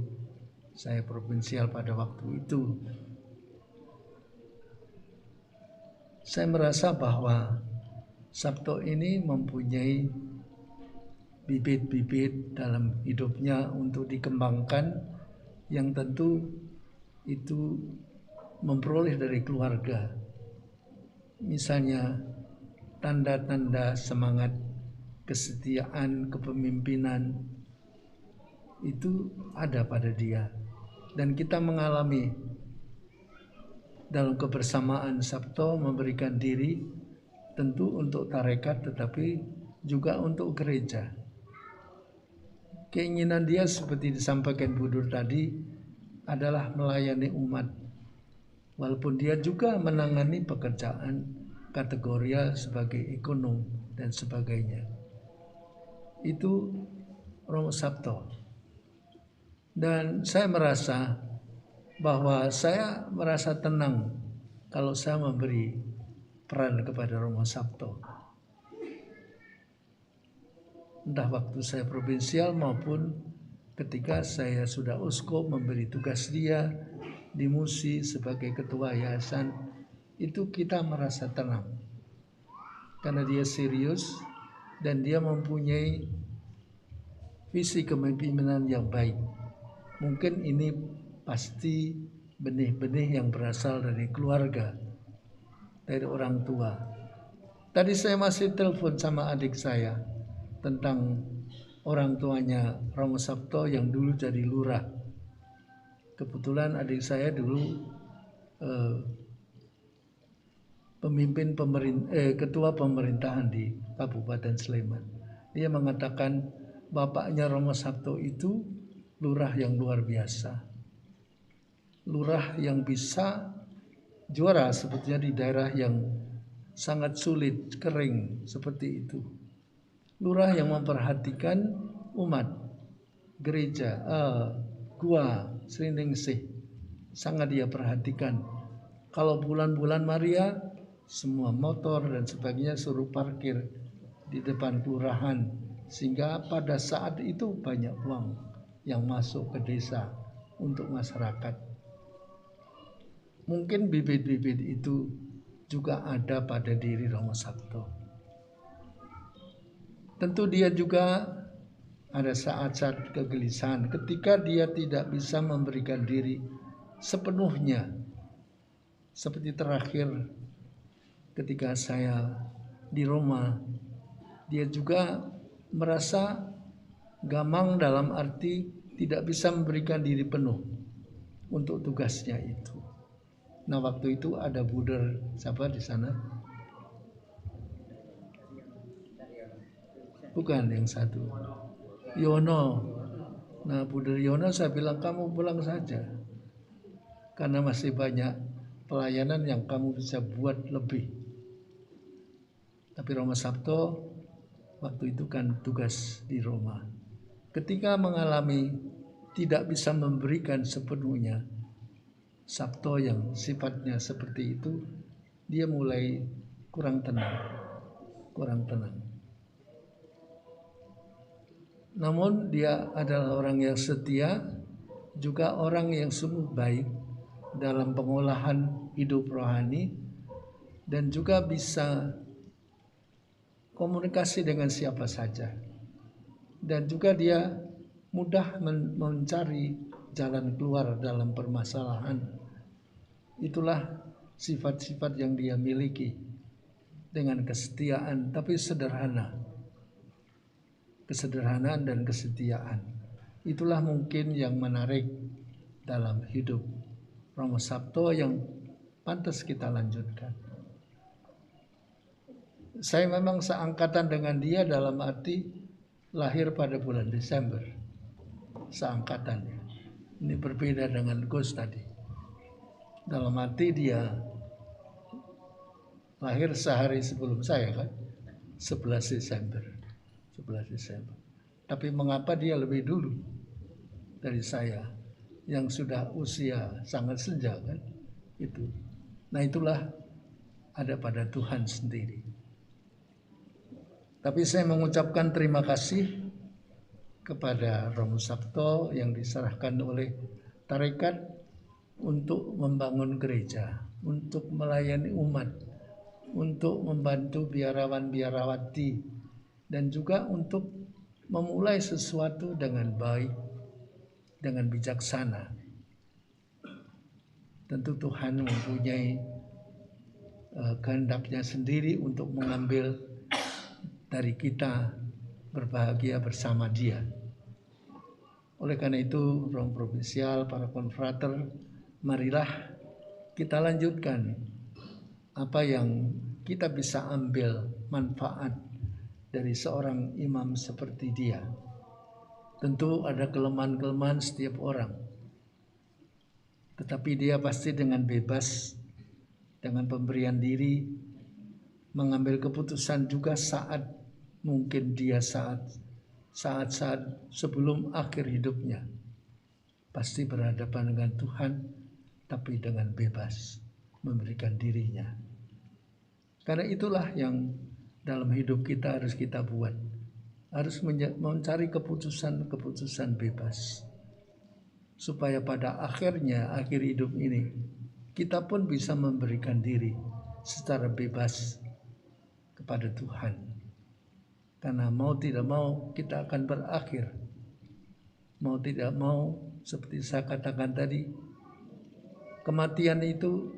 Saya provinsial pada waktu itu. Saya merasa bahwa Sabto ini mempunyai bibit-bibit dalam hidupnya untuk dikembangkan, yang tentu itu memperoleh dari keluarga. Misalnya tanda-tanda semangat, kesetiaan, kepemimpinan itu ada pada dia. Dan kita mengalami dalam kebersamaan Sabto memberikan diri tentu untuk tarekat, tetapi juga untuk gereja. Keinginan dia seperti disampaikan Bu Dur tadi adalah melayani umat. Walaupun dia juga menangani pekerjaan kategorial sebagai ekonom dan sebagainya. Itu Romo Sabto. Dan saya merasa bahwa saya merasa tenang kalau saya memberi peran kepada Romo Sabto. Entah waktu saya provinsial maupun ketika saya sudah uskup memberi tugas dia di Musi sebagai ketua yayasan, itu kita merasa tenang. Karena dia serius dan dia mempunyai visi kepemimpinan yang baik. Mungkin ini pasti benih-benih yang berasal dari keluarga, dari orang tua. Tadi saya masih telepon sama adik saya tentang orang tuanya Romo Sabto yang dulu jadi lurah. Kebetulan adik saya dulu ketua pemerintahan di Kabupaten Sleman. Dia mengatakan bapaknya Romo Sabto itu lurah yang luar biasa. Lurah yang bisa juara sebetulnya di daerah yang sangat sulit, kering seperti itu. Lurah yang memperhatikan umat, gereja, gua, Sriningsih, sangat dia perhatikan. Kalau bulan-bulan Maria, semua motor dan sebagainya suruh parkir di depan kelurahan, sehingga pada saat itu banyak uang yang masuk ke desa untuk masyarakat. Mungkin bibit-bibit itu juga ada pada diri Romo Sabto. Tentu dia juga ada saat-saat kegelisahan ketika dia tidak bisa memberikan diri sepenuhnya. Seperti terakhir ketika saya di Roma, dia juga merasa gamang dalam arti tidak bisa memberikan diri penuh untuk tugasnya itu. Nah, waktu itu ada Buder siapa di sana? Bukan yang satu, Yono. Nah, Buder Yono saya bilang kamu pulang saja, karena masih banyak pelayanan yang kamu bisa buat lebih. Tapi Romo Sabto waktu itu kan tugas di Roma. Ketika mengalami tidak bisa memberikan sepenuhnya, Sabto yang sifatnya seperti itu, dia mulai kurang tenang. Namun dia adalah orang yang setia, juga orang yang sungguh baik dalam pengolahan hidup rohani, dan juga bisa komunikasi dengan siapa saja. Dan juga dia mudah mencari jalan keluar dalam permasalahan. Itulah sifat-sifat yang dia miliki, dengan kesetiaan tapi sederhana. Kesederhanaan dan kesetiaan. Itulah mungkin yang menarik dalam hidup Romo Sabto yang pantas kita lanjutkan. Saya memang seangkatan dengan dia dalam arti lahir pada bulan Desember. Seangkatannya. Ini berbeda dengan Gus tadi. Dalam arti dia lahir sehari sebelum saya kan, 11 Desember. Tapi mengapa dia lebih dulu dari saya yang sudah usia sangat senja kan? Itu. Nah, itulah ada pada Tuhan sendiri. Tapi saya mengucapkan terima kasih kepada Romo Sabto yang diserahkan oleh tarekat untuk membangun gereja, untuk melayani umat, untuk membantu biarawan-biarawati, dan juga untuk memulai sesuatu dengan baik, dengan bijaksana. Tentu Tuhan mempunyai kehendaknya sendiri untuk mengambil dari kita berbahagia bersama Dia. Oleh karena itu, Romo Provinsial, para konfrater, marilah kita lanjutkan apa yang kita bisa ambil manfaat dari seorang imam seperti dia. Tentu ada kelemahan-kelemahan setiap orang, tetapi dia pasti dengan bebas, dengan pemberian diri, mengambil keputusan juga saat mungkin dia saat-saat sebelum akhir hidupnya. Pasti berhadapan dengan Tuhan, tapi dengan bebas memberikan dirinya. Karena itulah yang dalam hidup kita harus kita buat. Harus mencari keputusan-keputusan bebas. Supaya pada akhirnya, akhir hidup ini, kita pun bisa memberikan diri secara bebas kepada Tuhan. Karena mau tidak mau kita akan berakhir. Mau tidak mau, seperti saya katakan tadi, kematian itu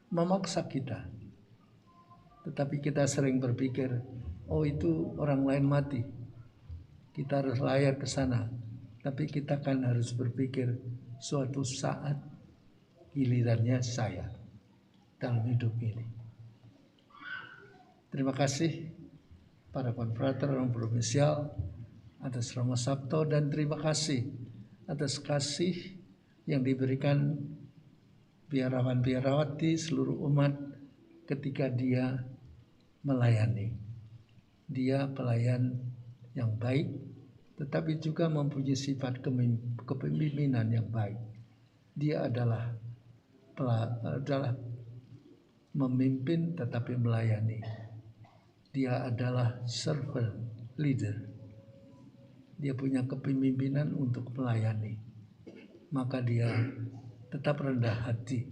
memaksa kita. Tetapi kita sering berpikir, oh itu orang lain mati, kita harus layar ke sana. Tapi kita kan harus berpikir, suatu saat gilirannya saya dalam hidup ini. Terima kasih para konfrater orang provinsial atas Romo Sabto, dan terima kasih atas kasih yang diberikan biarawan-biarawati seluruh umat ketika dia melayani. Dia pelayan yang baik, tetapi juga mempunyai sifat kepemimpinan yang baik. Dia adalah memimpin tetapi melayani. Dia adalah servant leader. Dia punya kepemimpinan untuk melayani. Maka dia tetap rendah hati,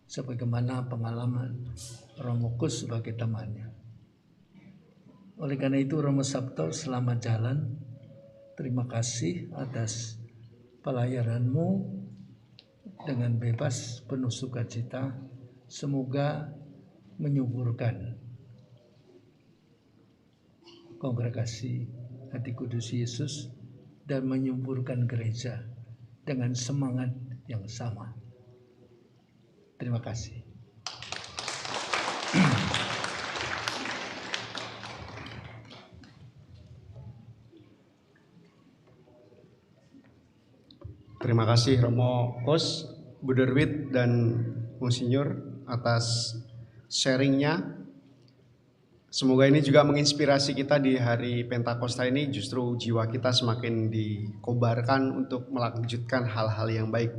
sebagaimana pengalaman Romo Kus sebagai temannya. Oleh karena itu Romo Sabto, selamat jalan. Terima kasih atas pelayananmu dengan bebas, penuh sukacita. Semoga menyuburkan kongregasi Hati Kudus Yesus dan menyuburkan gereja dengan semangat yang sama. Terima kasih. Terima kasih Romo Kos, Bu Derwit, dan Monsinyur atas sharingnya. Semoga ini juga menginspirasi kita di hari Pentakosta ini, justru jiwa kita semakin dikobarkan untuk melanjutkan hal-hal yang baik.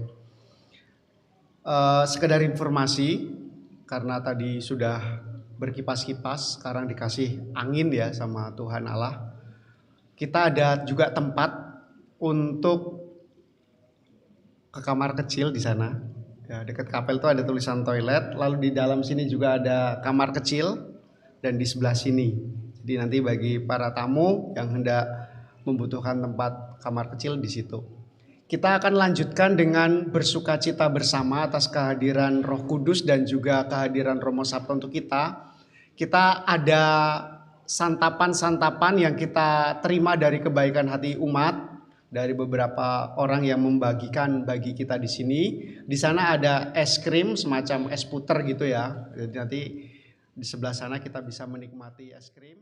Sekedar informasi, karena tadi sudah berkipas-kipas, sekarang dikasih angin ya sama Tuhan Allah. Kita ada juga tempat untuk ke kamar kecil di sana. Ya, dekat kapel itu ada tulisan toilet, lalu di dalam sini juga ada kamar kecil, dan di sebelah sini. Jadi nanti bagi para tamu yang hendak membutuhkan tempat kamar kecil di situ. Kita akan lanjutkan dengan bersukacita bersama atas kehadiran Roh Kudus dan juga kehadiran Romo Sabto untuk kita. Kita ada santapan-santapan yang kita terima dari kebaikan hati umat, dari beberapa orang yang membagikan bagi kita di sini. Di sana ada es krim semacam es puter gitu ya. Jadi nanti di sebelah sana kita bisa menikmati es krim.